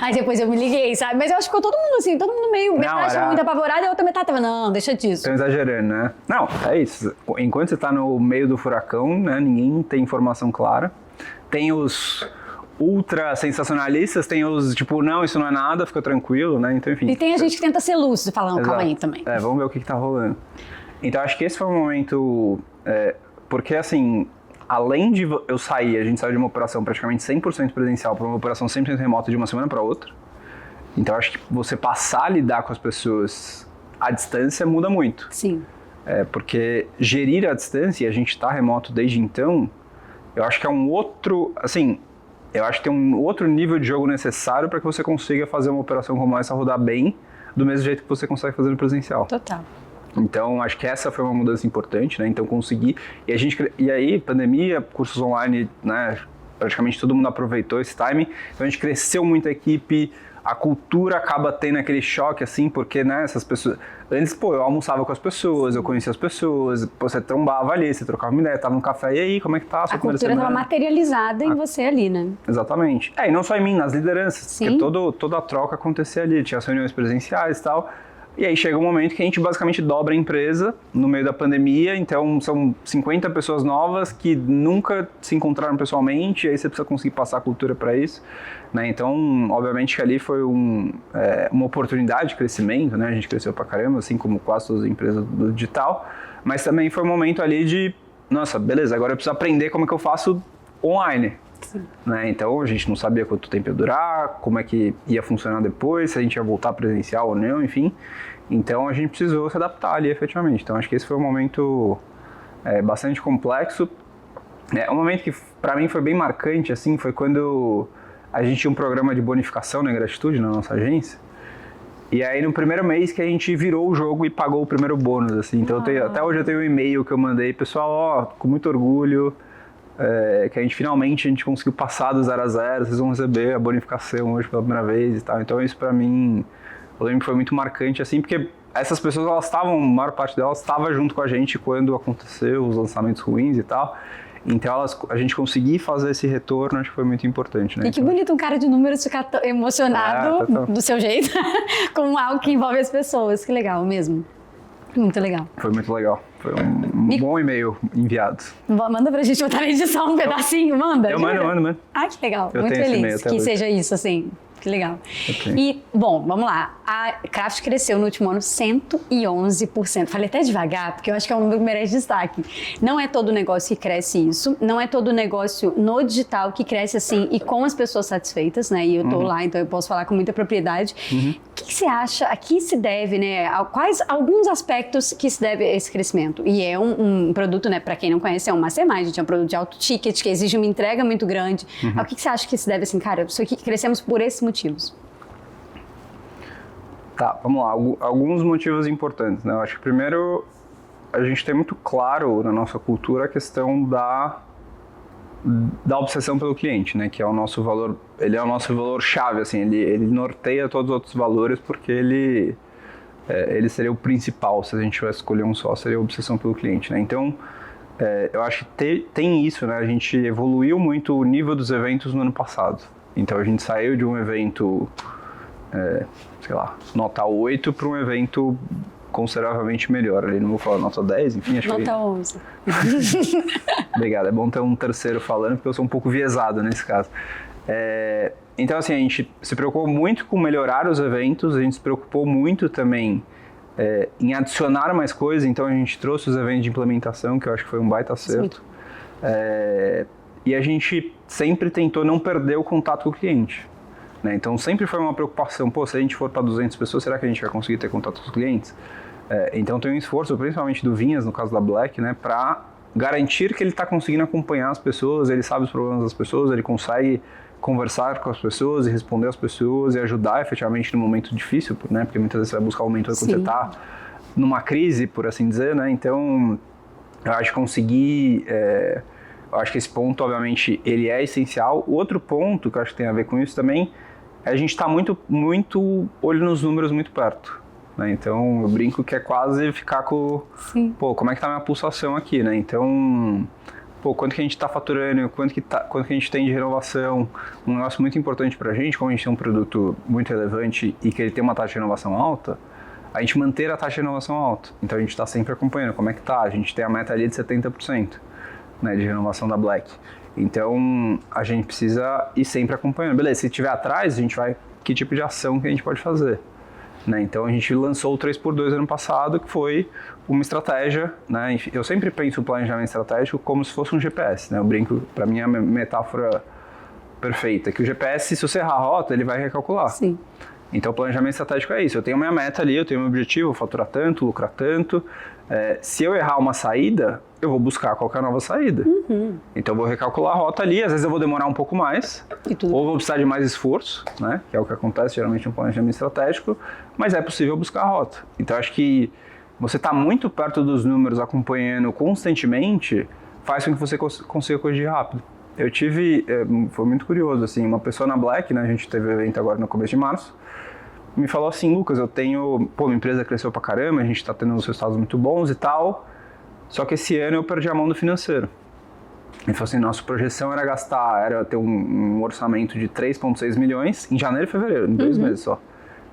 Aí depois eu me liguei, sabe? Mas eu acho que ficou todo mundo assim, todo mundo meio, metade tava muito apavorada e a outra metade tava, não, deixa disso. Estão exagerando, né? Não, é isso. Enquanto você tá no meio do furacão, né, ninguém tem informação clara. Tem os ultra sensacionalistas, tem os tipo, não, isso não é nada, fica tranquilo, né? Então, enfim. E tem a gente que tenta ser lúcido, falando, calma aí também. Vamos ver o que tá rolando. Então, acho que esse foi um momento... porque, assim, além de eu sair, a gente saiu de uma operação praticamente 100% presencial para uma operação 100% remota de uma semana para outra. Então, acho que você passar a lidar com as pessoas à distância muda muito. Sim. Porque gerir à distância, e a gente está remoto desde então, eu acho que é um outro, assim, eu acho que tem um outro nível de jogo necessário para que você consiga fazer uma operação como essa rodar bem, do mesmo jeito que você consegue fazer no presencial. Total. Então, acho que essa foi uma mudança importante, né? Então, conseguir... E aí, pandemia, cursos online, né? Praticamente todo mundo aproveitou esse timing. Então, a gente cresceu muito a equipe, a cultura acaba tendo aquele choque, assim, porque, né, essas pessoas... Antes, eu almoçava com as pessoas, eu conhecia as pessoas, você trombava ali, você trocava uma ideia, tava no café, e aí, como é que tá? A cultura estava materializada em você ali, né? Exatamente. E não só em mim, nas lideranças, Sim. porque toda a troca acontecia ali, tinha as reuniões presenciais e tal. E aí chega um momento que a gente basicamente dobra a empresa no meio da pandemia, então são 50 pessoas novas que nunca se encontraram pessoalmente, e aí você precisa conseguir passar a cultura para isso, né? Então, obviamente que ali foi uma oportunidade de crescimento, né? A gente cresceu pra caramba, assim como quase todas as empresas do digital, mas também foi um momento ali de, nossa, beleza, agora eu preciso aprender como é que eu faço online. Né? Então a gente não sabia quanto tempo ia durar, como é que ia funcionar depois, se a gente ia voltar presencial ou não, enfim. Então a gente precisou se adaptar ali efetivamente. Então acho que esse foi um momento bastante complexo. Um momento que para mim foi bem marcante, assim, foi quando a gente tinha um programa de bonificação na Gratitude na nossa agência. E aí no primeiro mês que a gente virou o jogo e pagou o primeiro bônus, assim. Então até hoje eu tenho um e-mail que eu mandei, pessoal, com muito orgulho, que a gente conseguiu passar do 0 a 0, vocês vão receber a bonificação hoje pela primeira vez e tal. Então isso pra mim, eu lembro que foi muito marcante, assim, porque essas pessoas, a maior parte delas estava junto com a gente quando aconteceu os lançamentos ruins e tal. Então a gente conseguir fazer esse retorno, acho que foi muito importante, né? E que bonito um cara de números ficar emocionado do seu jeito com algo que envolve as pessoas. Que legal mesmo. Muito legal. Foi muito legal. Foi um bom e-mail enviado. Manda pra gente botar na edição um pedacinho, manda. Eu mando. Ah, que legal. Eu muito tenho feliz que seja isso, assim. Que legal. Okay. E, bom, vamos lá. A Craft cresceu no último ano 111%. Falei até devagar, porque eu acho que é um número que merece destaque. Não é todo negócio que cresce isso. Não é todo negócio no digital que cresce assim e com as pessoas satisfeitas, né? E eu tô lá, então eu posso falar com muita propriedade. O que você acha, a que se deve, né? Quais alguns aspectos que se deve a esse crescimento? E é um produto, né? Para quem não conhece, é um mastermind, gente, é um produto de alto ticket que exige uma entrega muito grande. O que você acha que se deve, assim, cara, isso aqui crescemos por esse motivos? Tá, vamos lá. Alguns motivos importantes, né? Eu acho que primeiro a gente tem muito claro na nossa cultura a questão da obsessão pelo cliente, né? Que é o nosso valor, ele é o nosso valor chave, assim, ele norteia todos os outros valores porque ele seria o principal, se a gente tivesse escolher um só, seria a obsessão pelo cliente, né? Então, eu acho que tem isso, né? A gente evoluiu muito o nível dos eventos no ano passado. Então a gente saiu de um evento, sei lá, nota 8 para um evento consideravelmente melhor. Ali não vou falar nota 10, enfim, acho nota 11. Obrigado, é bom ter um terceiro falando, porque eu sou um pouco viesado nesse caso. Então, assim, a gente se preocupou muito com melhorar os eventos, a gente se preocupou muito também em adicionar mais coisas, então a gente trouxe os eventos de implementação, que eu acho que foi um baita acerto. E a gente sempre tentou não perder o contato com o cliente, né? Então sempre foi uma preocupação, se a gente for para 200 pessoas, será que a gente vai conseguir ter contato com os clientes? Então tem um esforço, principalmente do Vinhas, no caso da Black, né, para garantir que ele está conseguindo acompanhar as pessoas, ele sabe os problemas das pessoas, ele consegue conversar com as pessoas e responder às pessoas e ajudar efetivamente no momento difícil, né? Porque muitas vezes você vai buscar um mentor quando você está numa crise, por assim dizer, né? Então, eu acho que conseguir Eu acho que esse ponto, obviamente, ele é essencial. O outro ponto que eu acho que tem a ver com isso também é a gente estar muito olho nos números muito perto. Né? Então, eu brinco que é quase ficar com... Sim. Pô, como é que tá a minha pulsação aqui, né? Então, pô, quanto que a gente está faturando, quanto que a gente tem de renovação. Um negócio muito importante pra gente, como a gente tem um produto muito relevante e que ele tem uma taxa de renovação alta, a gente manter a taxa de renovação alta. Então, a gente está sempre acompanhando como é que tá. A gente tem a meta ali de 70%, né, de renovação da Black. Então, a gente precisa ir sempre acompanhando. Beleza, se tiver atrás, a gente vai... Que tipo de ação que a gente pode fazer? Né? Então, a gente lançou o 3x2 ano passado, que foi uma estratégia, né? Eu sempre penso o planejamento estratégico como se fosse um GPS, né? Eu brinco, para mim, é a metáfora perfeita, que o GPS, se você errar a rota, ele vai recalcular. Sim. Então, o planejamento estratégico é isso. Eu tenho minha meta ali, eu tenho meu objetivo, faturar tanto, lucrar tanto. Se eu errar uma saída, eu vou buscar qualquer nova saída. Então, eu vou recalcular a rota ali. Às vezes, eu vou demorar um pouco mais. Ou vou precisar de mais esforço, né? Que é o que acontece geralmente no planejamento estratégico. Mas é possível buscar a rota. Então, acho que você está muito perto dos números, acompanhando constantemente, faz com que você consiga corrigir rápido. Eu tive, foi muito curioso, assim, uma pessoa na Black, né? A gente teve um evento agora no começo de março. Me falou assim, Lucas, eu tenho... Pô, minha empresa cresceu pra caramba, a gente tá tendo uns resultados muito bons e tal, só que esse ano eu perdi a mão do financeiro. Ele falou assim, nossa projeção era ter um orçamento de 3,6 milhões em janeiro e fevereiro, em 2 meses só.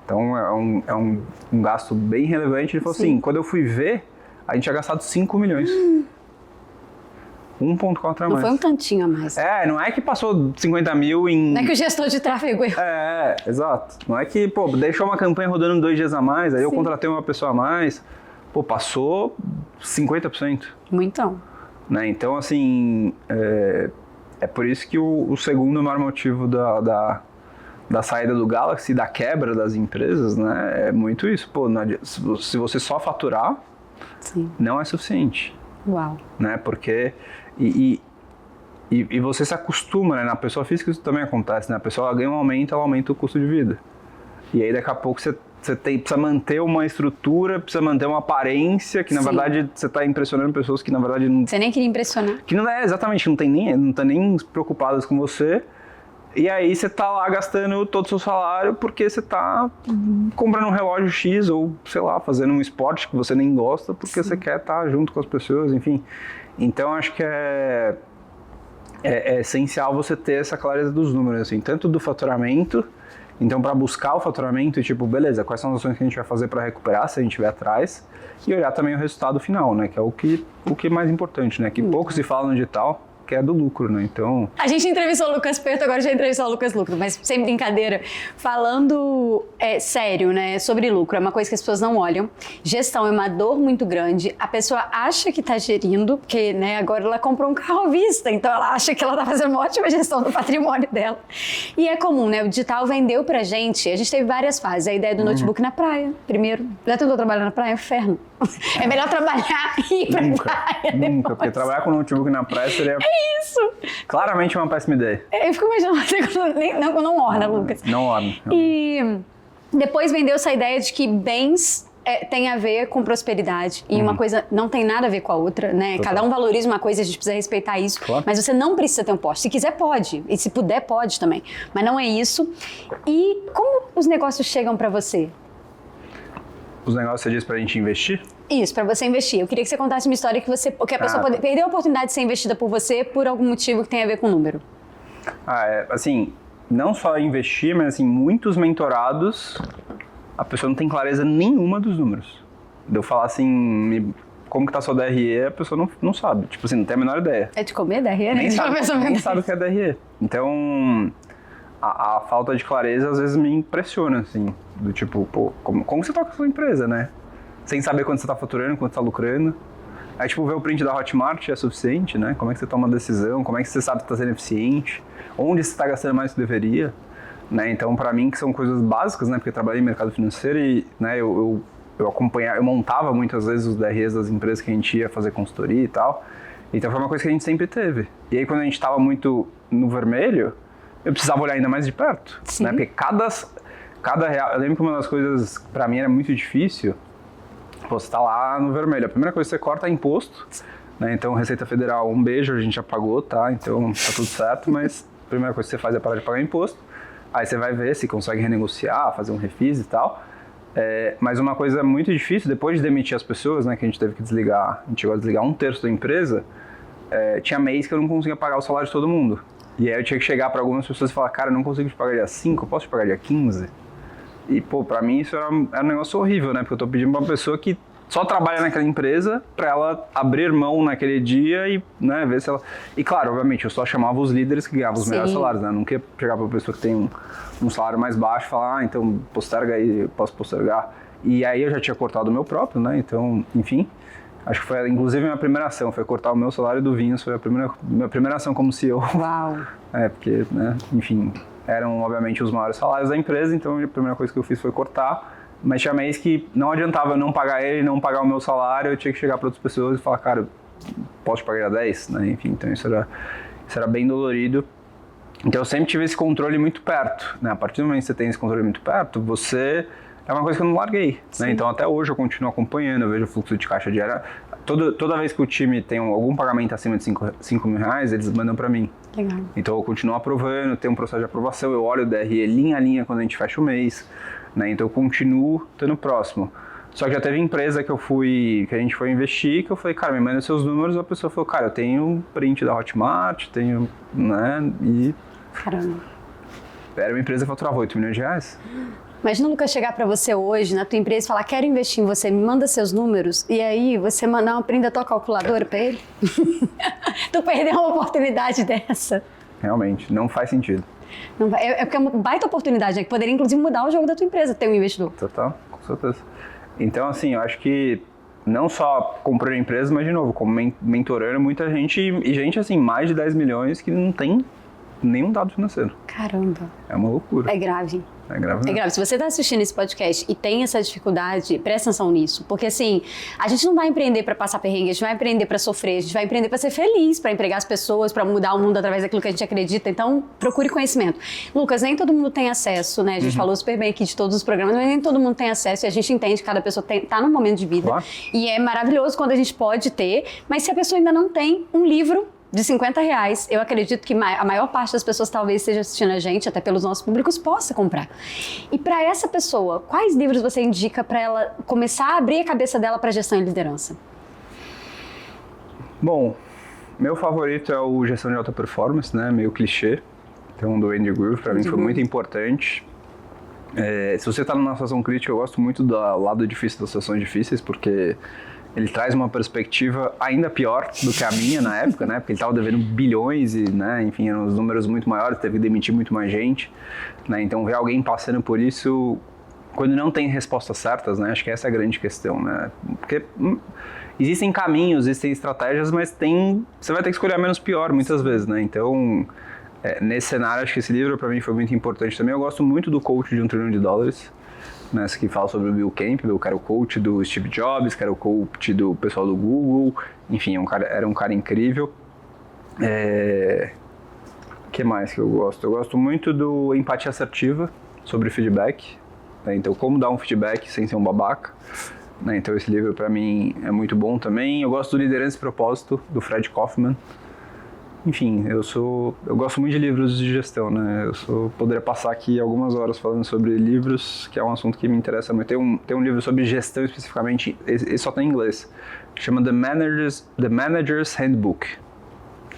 Então é um gasto bem relevante. Ele falou assim, quando eu fui ver, a gente tinha gastado 5 milhões. 1,4 a mais. Não foi um tantinho a mais. Não é que passou 50 mil em... Não é que o gestor de tráfego errou. Exato. Não é que, pô, deixou uma campanha rodando 2 dias a mais, aí eu contratei uma pessoa a mais, pô, passou 50%. Muitão. Né? Então, assim, é por isso que o segundo maior motivo da saída do Galaxy, da quebra das empresas, né, é muito isso. Pô, se você só faturar, não é suficiente. Uau. Né? Porque... E você se acostuma, né? Na pessoa física isso também acontece, né? A pessoa ganha um aumento, ela aumenta o custo de vida. E aí daqui a pouco você precisa manter uma estrutura, precisa manter uma aparência, que na verdade você está impressionando pessoas que na verdade não... Você nem queria impressionar. Que não é exatamente, não tá nem preocupadas com você. E aí você tá lá gastando todo o seu salário porque você tá comprando um relógio X ou, sei lá, fazendo um esporte que você nem gosta porque você quer estar junto com as pessoas, enfim. Então, acho que é essencial você ter essa clareza dos números, assim, tanto do faturamento, então para buscar o faturamento, tipo, beleza, quais são as ações que a gente vai fazer para recuperar se a gente estiver atrás, e olhar também o resultado final, né, que é o que é mais importante, né, que pouco se fala no digital, que é do lucro, né? Então... A gente entrevistou o Lucas Perto, agora já entrevistou o Lucas Lucro, mas sem brincadeira. Falando sério, né, sobre lucro, é uma coisa que as pessoas não olham. Gestão é uma dor muito grande. A pessoa acha que está gerindo, porque, né, agora ela comprou um carro à vista, então ela acha que ela está fazendo uma ótima gestão do patrimônio dela. E é comum, né? O digital vendeu pra gente, a gente teve várias fases. A ideia do notebook na praia, primeiro. Já tentou trabalhar na praia? É um inferno. É melhor trabalhar e ir pra praia. Nunca, porque trabalhar com notebook na praia seria... Isso! Claramente uma péssima ideia. Eu fico imaginando você não orna, Lucas. Não orna. E depois vendeu essa ideia de que bens tem a ver com prosperidade. E uma coisa não tem nada a ver com a outra, né? Total. Cada um valoriza uma coisa, a gente precisa respeitar isso. Claro. Mas você não precisa ter um Porsche. Se quiser, pode. E se puder, pode também. Mas não é isso. E como os negócios chegam pra você? Os negócios você diz pra gente investir? Isso, pra você investir. Eu queria que você contasse uma história que a pessoa perdeu a oportunidade de ser investida por você por algum motivo que tem a ver com o número. Assim, não só investir, mas assim, muitos mentorados, a pessoa não tem clareza nenhuma dos números. Eu falar assim, como que tá sua DRE, a pessoa não sabe. Tipo assim, não tem a menor ideia. É de comer DRE, né? Nem sabe o que é DRE. Então... A falta de clareza às vezes me impressiona, assim, do tipo, pô, como você toca a sua empresa, né? Sem saber quanto você tá faturando, quanto você tá lucrando. Aí, tipo, ver o print da Hotmart é suficiente, né? Como é que você toma uma decisão, como é que você sabe que tá sendo eficiente, onde você tá gastando mais do que deveria, né? Então, pra mim, que são coisas básicas, né? Porque eu trabalhei em mercado financeiro e, né, eu montava muitas vezes os DREs das empresas que a gente ia fazer consultoria e tal. Então, foi uma coisa que a gente sempre teve. E aí, quando a gente tava muito no vermelho, eu precisava olhar ainda mais de perto, né? Porque cada real... Eu lembro que uma das coisas, pra mim, era muito difícil. Pô, você tá lá no vermelho. A primeira coisa que você corta é imposto, né? Então, Receita Federal, um beijo, a gente já pagou, tá? Então, tá tudo certo, mas a primeira coisa que você faz é parar de pagar imposto. Aí você vai ver se consegue renegociar, fazer um refis e tal. Mas uma coisa muito difícil, depois de demitir as pessoas, né, que a gente teve que desligar, a gente chegou a desligar 1/3 da empresa, tinha mês que eu não conseguia pagar o salário de todo mundo. E aí eu tinha que chegar para algumas pessoas e falar, cara, eu não consigo te pagar dia 5, eu posso te pagar dia 15? E, pô, pra mim isso era um negócio horrível, né? Porque eu tô pedindo pra uma pessoa que só trabalha naquela empresa pra ela abrir mão naquele dia e, né, ver se ela... E claro, obviamente, eu só chamava os líderes que ganhavam os melhores salários, né? Eu nunca ia chegar pra uma pessoa que tem um salário mais baixo e falar, então posterga aí, eu posso postergar. E aí eu já tinha cortado o meu próprio, né? Então, enfim, acho que foi, inclusive, a minha primeira ação, foi cortar o meu salário do Vinhos, foi minha primeira ação como CEO. Uau! Porque, né, enfim, eram, obviamente, os maiores salários da empresa, então a primeira coisa que eu fiz foi cortar. Mas tinha mês que não adiantava eu não pagar ele, não pagar o meu salário, eu tinha que chegar para outras pessoas e falar, cara, posso te pagar a 10? Né? Enfim, então isso era bem dolorido. Então eu sempre tive esse controle muito perto, né? A partir do momento que você tem esse controle muito perto, é uma coisa que eu não larguei, né? Então até hoje eu continuo acompanhando, eu vejo o fluxo de caixa diário. Toda vez que o time tem algum pagamento acima de 5 mil reais, eles mandam para mim. Legal. Então eu continuo aprovando, tem um processo de aprovação, eu olho o DRE linha a linha quando a gente fecha o mês, né? Então eu continuo estando próximo. Só que já teve empresa que a gente foi investir, que eu falei, cara, me manda seus números, a pessoa falou, cara, eu tenho um print da Hotmart, tenho, né, e... Caramba. Era uma empresa que faturava 8 milhões de reais. Imagina o Lucas chegar para você hoje, na tua empresa, e falar, quero investir em você, me manda seus números, e aí você mandar uma print da tua calculadora para ele? Tu perdeu uma oportunidade dessa. Realmente, não faz sentido. Não vai, porque é uma baita oportunidade, né? Que poderia, inclusive, mudar o jogo da tua empresa, ter um investidor. Total, com certeza. Então, assim, eu acho que não só comprando empresas, mas, de novo, como mentorando muita gente, e gente, assim, mais de 10 milhões que não tem nenhum dado financeiro. Caramba. É uma loucura. É grave. É grave. É grave. Se você está assistindo esse podcast e tem essa dificuldade, presta atenção nisso. Porque, assim, a gente não vai empreender para passar perrengue, a gente vai empreender para sofrer, a gente vai empreender para ser feliz, para empregar as pessoas, para mudar o mundo através daquilo que a gente acredita. Então, procure conhecimento. Lucas, nem todo mundo tem acesso, né? A gente falou super bem aqui de todos os programas, mas nem todo mundo tem acesso e a gente entende que cada pessoa está num momento de vida. Claro. E é maravilhoso quando a gente pode ter, mas se a pessoa ainda não tem um livro de R$50, eu acredito que a maior parte das pessoas talvez esteja assistindo a gente, até pelos nossos públicos, possa comprar. E para essa pessoa, quais livros você indica para ela começar a abrir a cabeça dela para gestão e liderança? Bom, meu favorito é o Gestão de Alta Performance, né? Meio clichê. Então, do Andy Grove, para mim foi muito importante. Se você está numa situação crítica, eu gosto muito do lado difícil das situações difíceis, porque ele traz uma perspectiva ainda pior do que a minha na época, né? Porque ele estava devendo bilhões e, né, enfim, eram os números muito maiores, teve que demitir muito mais gente, né? Então, ver alguém passando por isso, quando não tem respostas certas, né? Acho que essa é a grande questão, né? Porque existem caminhos, existem estratégias, mas você vai ter que escolher a menos pior muitas vezes, né? Então, nesse cenário, acho que esse livro para mim foi muito importante também. Eu gosto muito do Coach de $1 trilhão, né, que fala sobre o Bill Campbell, que era o coach do Steve Jobs, que era o coach do pessoal do Google, enfim, era um cara incrível. Que mais que eu gosto? Eu gosto muito do Empatia Assertiva, sobre feedback, né, então como dar um feedback sem ser um babaca, né, então esse livro para mim é muito bom também. Eu gosto do Liderança e Propósito, do Fred Kaufman. Enfim, eu gosto muito de livros de gestão, né? Poderia passar aqui algumas horas falando sobre livros, que é um assunto que me interessa muito. Tem um livro sobre gestão especificamente, esse só tem em inglês, que chama The Manager's Handbook.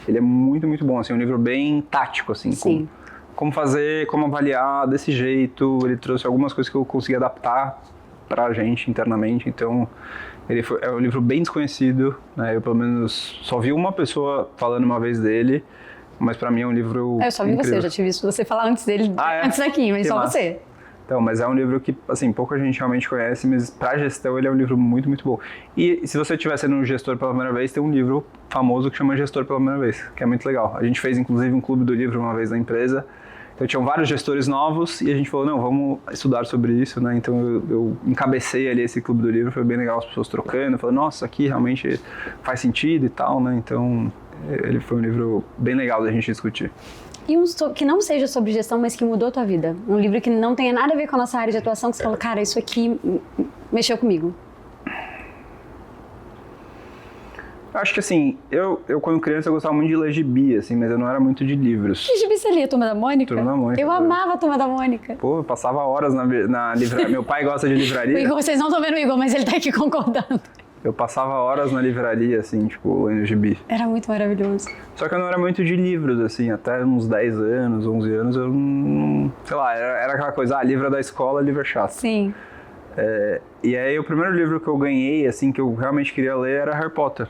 Ele é muito, muito bom, assim, um livro bem tático, assim. Sim. Como fazer, como avaliar desse jeito. Ele trouxe algumas coisas que eu consegui adaptar pra gente internamente, então... É um livro bem desconhecido, né? Eu pelo menos só vi uma pessoa falando uma vez dele, mas pra mim é um livro eu só vi incrível. você, eu já tinha visto você falar antes dele, antes daqui, mas Que só massa. você. Então, mas é um livro que, assim, pouca gente realmente conhece, mas pra gestão ele é um livro muito, muito bom. E se você estiver sendo um gestor pela primeira vez, tem um livro famoso que chama Gestor pela Primeira Vez, que é muito legal. A gente fez, inclusive, um clube do livro uma vez na empresa. Então, tinham vários gestores novos e a gente falou, não, vamos estudar sobre isso, né? Então, eu encabecei ali esse clube do livro, foi bem legal as pessoas trocando, falando, nossa, aqui realmente faz sentido e tal, né? Então, ele foi um livro bem legal da gente discutir. E um que não seja sobre gestão, mas que mudou a tua vida? Um livro que não tenha nada a ver com a nossa área de atuação, que você falou, cara, isso aqui mexeu comigo. Acho que assim, eu quando criança eu gostava muito de ler gibi, assim, mas eu não era muito de livros. Que gibi você lia? Turma da Mônica? Turma da Mônica. Eu amava a Turma da Mônica. Pô, eu passava horas na livraria. Meu pai gosta de livraria. Igor, vocês não estão vendo o Igor, mas ele tá aqui concordando. Eu passava horas na livraria, assim, tipo, lendo gibi. Era muito maravilhoso. Só que eu não era muito de livros, assim, até uns 10 anos, 11 anos, eu não... Sei lá, era aquela coisa, livro é da escola, livro é chato. Sim. E aí o primeiro livro que eu ganhei, assim, que eu realmente queria ler era Harry Potter.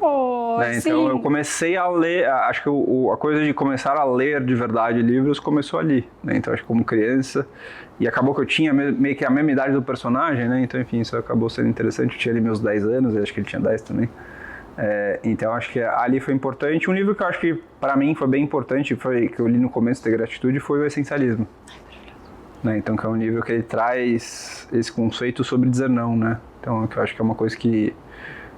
Oh, Né? sim. Então eu comecei a ler, acho que a coisa de começar a ler de verdade livros começou ali, né? Então acho que como criança, e acabou que eu tinha meio que a mesma idade do personagem, né? Então enfim, isso acabou sendo interessante, eu tinha ali meus 10 anos, acho que ele tinha 10 também. Então acho que ali foi importante. Um livro que eu acho que pra mim foi bem importante, foi que eu li no começo da Gratitude, foi o Essencialismo. Né? Então que é um livro que ele traz esse conceito sobre dizer não, né? Então que eu acho que é uma coisa que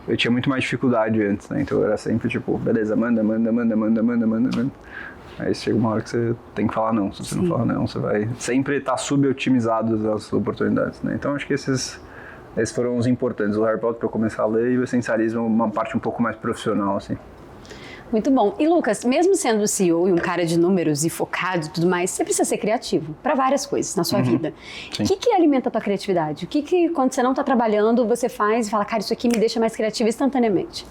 eu tinha muito mais dificuldade antes, né? Então eu era sempre tipo, beleza, manda. Aí chega uma hora que você tem que falar não. Se você não falar não, você vai sempre estar subotimizado as oportunidades, né? Então acho que esses foram os importantes. O Harry Potter para eu começar a ler e o Essencialismo uma parte um pouco mais profissional, assim. Muito bom. E Lucas, mesmo sendo CEO e um cara de números e focado e tudo mais, você precisa ser criativo para várias coisas na sua vida. O que alimenta a tua criatividade? O que quando você não está trabalhando, você faz e fala, cara, isso aqui me deixa mais criativo instantaneamente?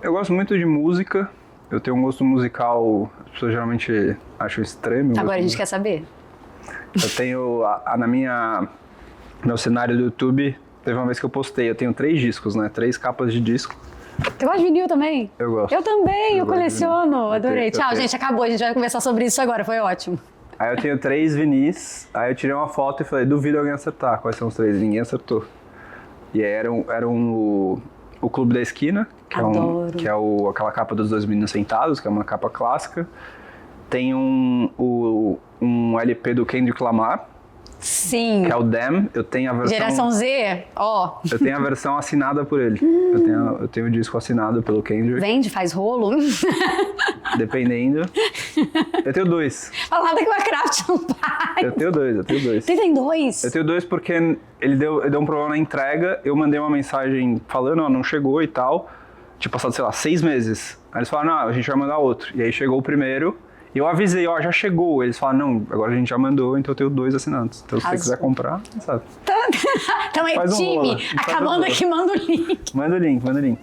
Eu gosto muito de música. Eu tenho um gosto musical, as pessoas geralmente acham extremo. Agora a gente quer saber. Eu tenho, meu cenário do YouTube, teve uma vez que eu postei, eu tenho 3 discos, né? 3 capas de disco. Você gosta de vinil também? Eu gosto. Eu também, eu coleciono. Adorei. Eu Tchau, tenho. gente, acabou. A gente vai conversar sobre isso agora, foi ótimo. Aí eu tenho 3 vinis, aí eu tirei uma foto e falei, duvido alguém acertar quais são os 3. Ninguém acertou. E aí era o Clube da Esquina, que Adoro. que é aquela capa dos 2 meninos sentados, que é uma capa clássica. Tem um LP do Kendrick Lamar, Sim. que é o Damn. Eu tenho a versão... Geração Z, ó. Eu tenho a versão assinada por ele. Eu tenho o disco assinado pelo Kendrick. Vende, faz rolo. Dependendo. Eu tenho 2. Fala nada que o Craft não faz. Eu tenho 2. Você tem 2? Eu tenho 2 porque ele deu um problema na entrega, eu mandei uma mensagem falando, não chegou e tal. Tinha passado, sei lá, 6 meses. Aí eles falaram, a gente vai mandar outro. E aí chegou o primeiro, e eu avisei, já chegou. Eles falaram, não, agora a gente já mandou, então eu tenho 2 assinantes. Então se você quiser comprar, sabe? Então é Faz um time, rolo, acabando aqui, manda o link. Manda o link.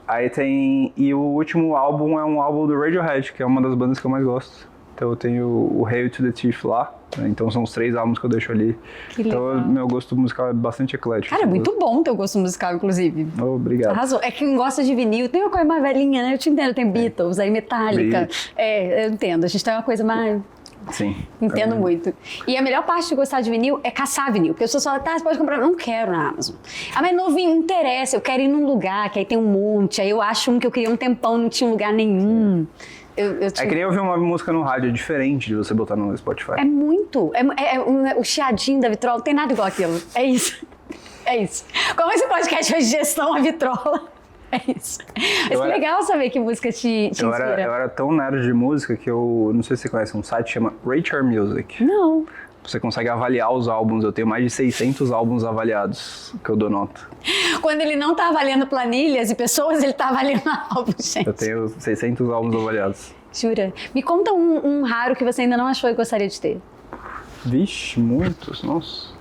Aí tem... E o último álbum é um álbum do Radiohead, que é uma das bandas que eu mais gosto. Então eu tenho o Hail to the Thief lá. Então são os 3 álbuns que eu deixo ali. Que legal. Então meu gosto musical é bastante eclético. Cara, é muito bom o teu gosto musical, inclusive. Oh, obrigado. Arrasou. É que quem gosta de vinil tem uma coisa mais velhinha, né? Eu te entendo, tem Beatles, aí Metallica. Eu entendo. A gente tem uma coisa mais... Sim. Entendo muito. E a melhor parte de gostar de vinil é caçar vinil. Porque as pessoas falam, você pode comprar. Não quero na Amazon. Mas não me interessa, eu quero ir num lugar, que aí tem um monte. Aí eu acho um que eu queria um tempão, não tinha lugar nenhum. É que nem ouvir uma música no rádio, é diferente de você botar no Spotify. É muito. O chiadinho da vitrola, não tem nada igual aquilo. É isso. É isso. Como esse podcast foi de gestão à vitrola. É isso. Mas que legal saber que música te inspira. Eu era tão nerd de música que eu não sei se você conhece um site que chama Rate Music. Não. Você consegue avaliar os álbuns. Eu tenho mais de 600 álbuns avaliados que eu dou nota. Quando ele não tá avaliando planilhas e pessoas, ele tá avaliando álbuns, gente. Eu tenho 600 álbuns avaliados. Jura? Me conta um raro que você ainda não achou e gostaria de ter. Vixe, muitos. Nossa.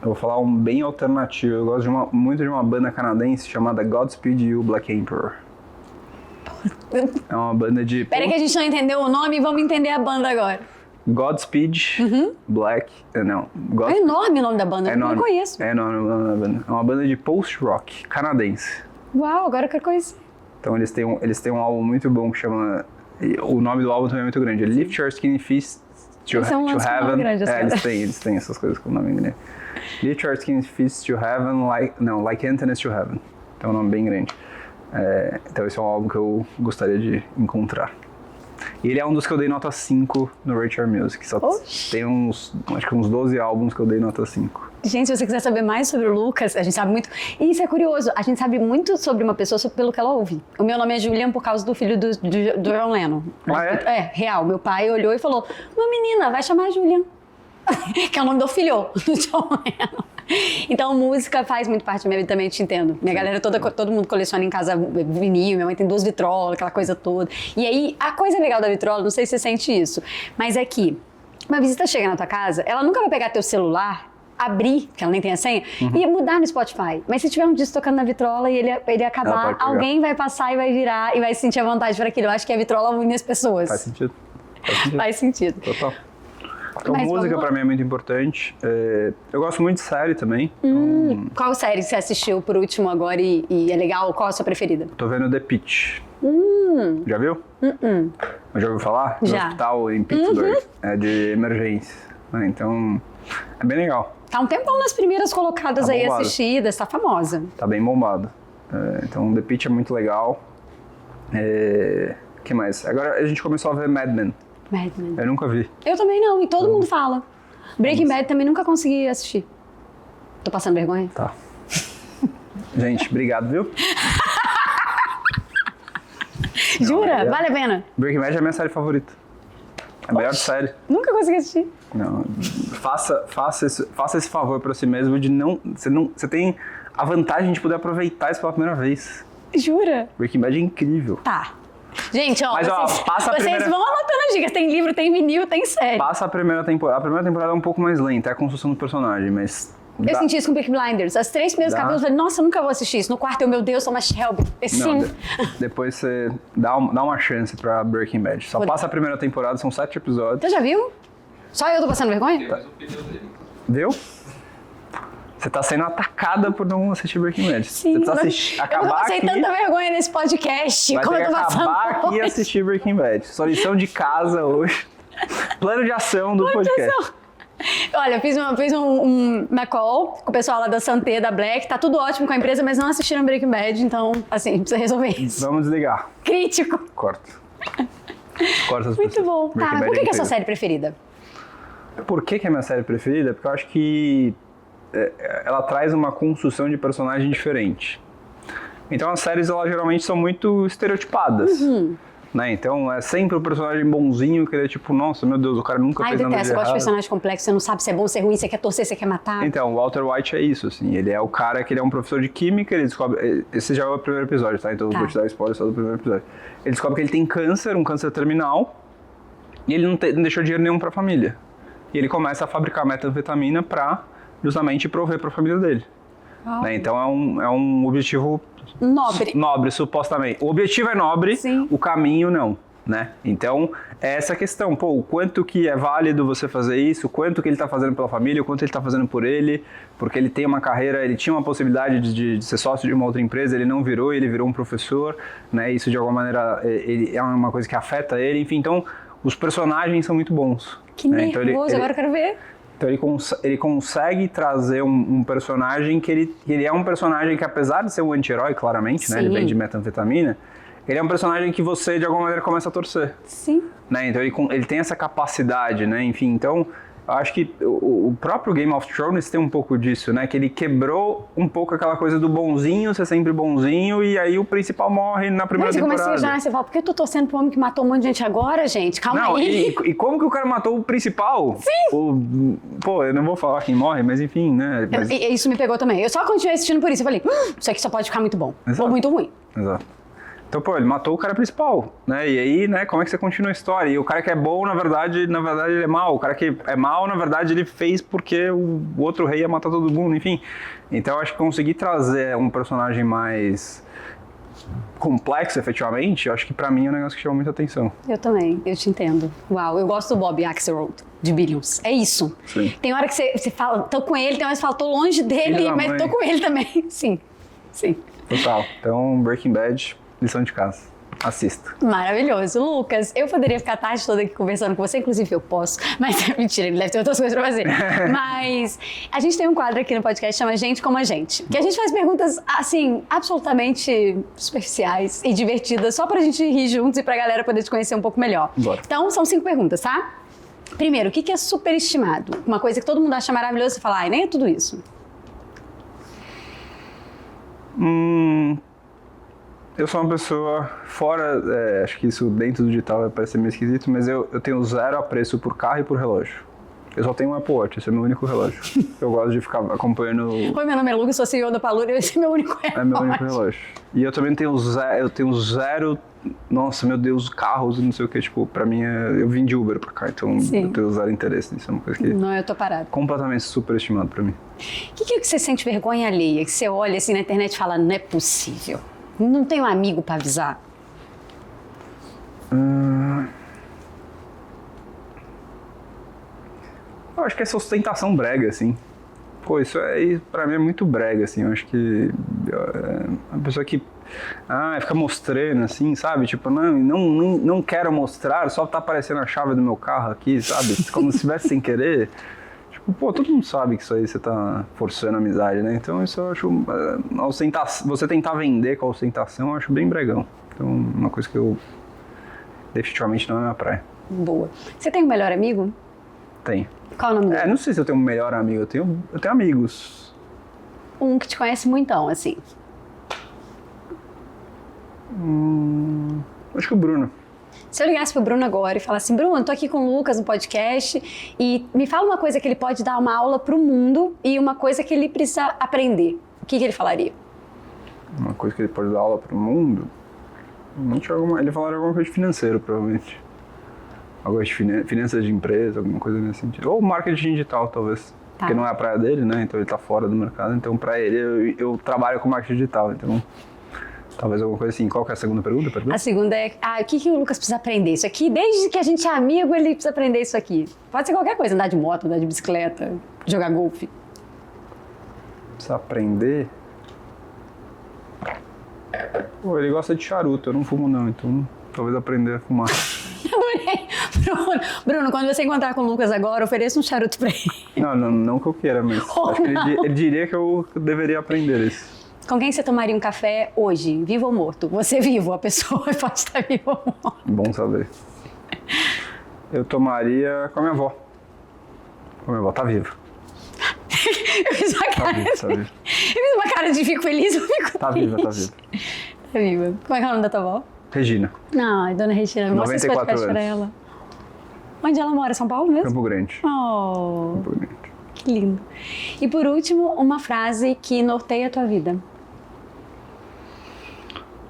Eu vou falar um bem alternativo. Eu gosto muito de uma banda canadense chamada Godspeed You Black Emperor. É uma banda de... Peraí que a gente não entendeu o nome, vamos entender a banda agora. Godspeed Black... Não. É enorme o nome da banda, eu não conheço. É enorme o nome da banda. É uma banda de post-rock canadense. Uau, agora eu quero conhecer. Então eles têm um álbum muito bom que chama... O nome do álbum também é muito grande. É Lift Your Skinny Fists to Heaven. Eles têm essas coisas com o nome grande. Lift Your Skinny Fists to Heaven, like Anthony's to Heaven. Então é um nome bem grande. Então esse é um álbum que eu gostaria de encontrar. E ele é um dos que eu dei nota 5 no Rate Music. Só tem acho que uns 12 álbuns que eu dei nota 5. Gente, se você quiser saber mais sobre o Lucas, a gente sabe muito. E isso é curioso, a gente sabe muito sobre uma pessoa pelo que ela ouve. O meu nome é Julian por causa do filho do John Lennon. Ah, é? É, real. Meu pai olhou e falou, uma menina, vai chamar Julian. Que é o nome do filho do John Lennon. Então, música faz muito parte da minha vida também, te entendo. Minha galera toda, todo mundo coleciona em casa vinil, minha mãe tem 2 vitrolas, aquela coisa toda. E aí, a coisa legal da vitrola, não sei se você sente isso, mas é que uma visita chega na tua casa, ela nunca vai pegar teu celular, abrir, que ela nem tem a senha, e mudar no Spotify. Mas se tiver um disco tocando na vitrola e ele acabar, alguém vai passar e vai virar e vai sentir a vontade para aquilo. Eu acho que a vitrola une as pessoas. Faz sentido. Faz sentido. Total. Então, Mas música pra mim é muito importante. Eu gosto muito de série também. Qual série você assistiu por último agora e é legal? Qual a sua preferida? Tô vendo The Pitt. Já viu? Já ouviu falar? Já. No hospital em Pittsburgh. É de emergência. Então, é bem legal. Tá um tempão nas primeiras colocadas Tá aí bombado. assistidas, tá famosa. Tá bem bombado. Então, The Pitt é muito legal. Que mais? Agora a gente começou a ver Mad Men. Mad Men. Eu nunca vi. Eu também não, e todo mundo fala. Breaking Bad também nunca consegui assistir. Tô passando vergonha? Tá. Gente, obrigado, viu? Jura? Vale a pena? Breaking Bad é a minha série favorita. É a melhor série. Nunca consegui assistir. Não, faça esse favor pra si mesmo de não... Você tem a vantagem de poder aproveitar isso pela primeira vez. Jura? Breaking Bad é incrível. Tá. Gente, ó, Mas, vocês, passa a vocês primeira- vão anotando as dicas. Tem livro, tem vinil, tem série. Passa a primeira temporada. A primeira temporada é um pouco mais lenta, é a construção do personagem, mas... Eu senti isso com Peaky Blinders. As 3 primeiros Dá. capítulos, eu falei, nossa, eu nunca vou assistir isso. No quarto, meu Deus, Thomas Shelby. Sim. Não, depois você dá uma chance pra Breaking Bad. Só passa a primeira temporada, são 7 episódios. Você já viu? Só eu tô passando vergonha? Viu? Você tá sendo atacada por não assistir Breaking Bad. Sim. Você tá Eu acabar não passei aqui, tanta vergonha nesse podcast. vai como ter eu que tô passando acabar aqui e hoje. assistir Breaking Bad. Sua lição de casa hoje. Plano de ação do podcast. Olha, eu fiz uma call com o pessoal lá da Santé, da Black. Tá tudo ótimo com a empresa, mas não assistiram Breaking Bad. Então, assim, precisa resolver isso. Vamos desligar. Crítico. Corta. Corta as Muito pessoas. bom. Breaking Tá, Bad por que é a sua incrível. série preferida? Por que é minha série preferida? Porque eu acho que ela traz uma construção de personagem diferente. Então as séries, elas geralmente são muito estereotipadas. Né? Então é sempre o personagem bonzinho que ele é tipo, nossa, meu Deus, o cara nunca Ai, eu fez nada de detesto. Eu gosto de errado. personagem complexo. Você não sabe se é bom, se é ruim, você quer torcer, você quer matar. Então, o Walter White é isso, assim, ele é o cara que ele é um professor de química, ele descobre, esse já é o primeiro episódio, tá? Então eu vou te dar spoiler só do primeiro episódio. Ele descobre que ele tem câncer, um câncer terminal, e ele não deixou dinheiro nenhum pra família. E ele começa a fabricar metanfetamina pra justamente prover pra família dele. Né? Então é um objetivo Nobre. supostamente. O objetivo é nobre, Sim. o caminho não. Né? Então, é essa questão, o quanto que é válido você fazer isso, o quanto que ele está fazendo pela família, o quanto ele está fazendo por ele, porque ele tem uma carreira, ele tinha uma possibilidade de ser sócio de uma outra empresa, ele não virou, ele virou um professor, né? Isso de alguma maneira é uma coisa que afeta ele, enfim, então os personagens são muito bons. Que né? nervoso, Então, agora eu quero ver. Então ele consegue trazer um personagem que ele é um personagem que, apesar de ser um anti-herói, claramente, né? Ele vem de metanfetamina, ele é um personagem que você, de alguma maneira, começa a torcer. Sim. Né? Então ele tem essa capacidade, né? Enfim, então eu acho que o próprio Game of Thrones tem um pouco disso, né? Que ele quebrou um pouco aquela coisa do bonzinho ser sempre bonzinho e aí o principal morre na primeira Você temporada. começa a imaginar, você fala, por que eu tô torcendo pro homem que matou um monte de gente agora, gente? Calma Não, aí. e como que o cara matou o principal? Sim! Pô, eu não vou falar quem morre, mas enfim, né? Mas... Isso me pegou também. Eu só continuei assistindo por isso. Eu falei, isso aqui só pode ficar muito bom. Exato. Ou muito ruim. Exato. Então, pô, ele matou o cara principal, né? E aí, né, como é que você continua a história? E o cara que é bom, na verdade ele é mau. O cara que é mau, na verdade, ele fez porque o outro rei ia matar todo mundo, enfim. Então, eu acho que conseguir trazer um personagem mais complexo, efetivamente, eu acho que pra mim é um negócio que chama muita atenção. Eu também, eu te entendo. Uau, eu gosto do Bob Axelrod, de Billions. É isso. Sim. Tem hora que você fala, tô com ele, tem hora que você fala, tô longe dele, Filho da mas mãe. tô com ele também. Sim, sim. Total. Então, Breaking Bad, lição de casa. Assista. Maravilhoso. Lucas, eu poderia ficar a tarde toda aqui conversando com você, inclusive eu posso, mas mentira, ele deve ter outras coisas pra fazer. Mas a gente tem um quadro aqui no podcast que chama Gente Como a Gente, que a gente faz perguntas, assim, absolutamente superficiais e divertidas, só pra gente rir juntos e pra galera poder te conhecer um pouco melhor. Bora. Então, são 5 perguntas, tá? Primeiro, o que é superestimado? Uma coisa que todo mundo acha maravilhosa, você fala, ai, nem é tudo isso. Eu sou uma pessoa fora, acho que isso dentro do digital vai parecer meio esquisito, mas eu tenho zero apreço por carro e por relógio. Eu só tenho um Apple Watch, esse é meu único relógio. Eu gosto de ficar acompanhando... Oi, meu nome é Lucas, sou CEO da Palura e esse é meu único relógio. É meu único relógio. E eu também tenho zero... Nossa, meu Deus, carros e não sei o que. Tipo, pra mim, eu vim de Uber pra cá, então Sim. eu tenho zero interesse nisso. É uma coisa que... Não, eu tô parada. Completamente superestimado pra mim. O que é que você sente vergonha alheia? Que você olha assim na internet e fala, não é possível. Não tem um amigo pra avisar? Eu acho que é sustentação brega, assim. Pô, isso aí pra mim é muito brega, assim. Eu acho que a pessoa que fica mostrando, assim, sabe? Tipo, não quero mostrar, só tá aparecendo a chave do meu carro aqui, sabe? Como se estivesse sem querer. Tipo, pô, todo mundo sabe que isso aí você tá forçando a amizade, né? Então isso eu acho... você tentar vender com a ostentação, eu acho bem bregão. Então, uma coisa que eu definitivamente não é minha praia. Boa. Você tem um melhor amigo? Tem. Qual o nome dele? Não sei se eu tenho um melhor amigo, eu tenho amigos. Um que te conhece muitão, assim. Acho que o Bruno. Se eu ligasse pro Bruno agora e falasse, Bruno, tô aqui com o Lucas no podcast e me fala uma coisa que ele pode dar uma aula pro mundo e uma coisa que ele precisa aprender. O que ele falaria? Uma coisa que ele pode dar aula pro mundo? Ele falaria alguma coisa de financeiro, provavelmente. Algo de finanças de empresa, alguma coisa nesse sentido. Ou marketing digital, talvez. Tá. Porque não é a praia dele, né? Então ele tá fora do mercado. Então pra ele, eu trabalho com marketing digital. Então, talvez alguma coisa assim. Qual que é a segunda pergunta? Perdão? A segunda é, o que o Lucas precisa aprender? Isso aqui, desde que a gente é amigo, ele precisa aprender isso aqui. Pode ser qualquer coisa, andar de moto, andar de bicicleta, jogar golfe. Precisa aprender? Pô, ele gosta de charuto, eu não fumo não, então talvez aprender a fumar. Adorei. Bruno, quando você encontrar com o Lucas agora, ofereça um charuto pra ele. Não que eu queira, mas acho que ele diria que eu deveria aprender isso. Com quem você tomaria um café hoje, vivo ou morto? Você vivo, a pessoa pode estar viva ou morta. Bom saber. Eu tomaria com a minha avó. Com a minha avó, tá viva. Eu fiz uma cara Tá viva. Eu fiz uma cara de fico feliz, eu fico Tá triste. viva, tá viva. Tá viva. Como é que é o nome da tua avó? Regina, Não, dona Regina, mostra esse 94 podcast pra anos. ela. Onde ela mora? São Paulo mesmo? Campo Grande. Oh, Campo Grande. que lindo. E por último, uma frase que norteia a tua vida.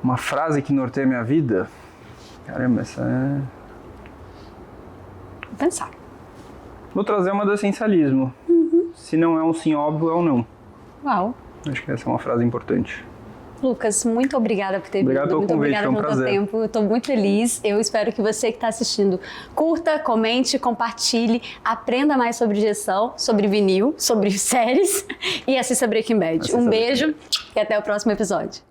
Uma frase que norteia a minha vida? Caramba, essa é... Vou pensar. Vou trazer uma do essencialismo. Se não é um sim óbvio, é um não. Uau. Acho que essa é uma frase importante. Lucas, muito obrigada por ter Obrigado vindo. pelo Muito convite, obrigada foi um pelo teu prazer. tempo. Eu estou muito feliz. Eu espero que você que está assistindo curta, comente, compartilhe, aprenda mais sobre gestão, sobre vinil, sobre séries e assista Breaking Bad. Um beijo e até o próximo episódio.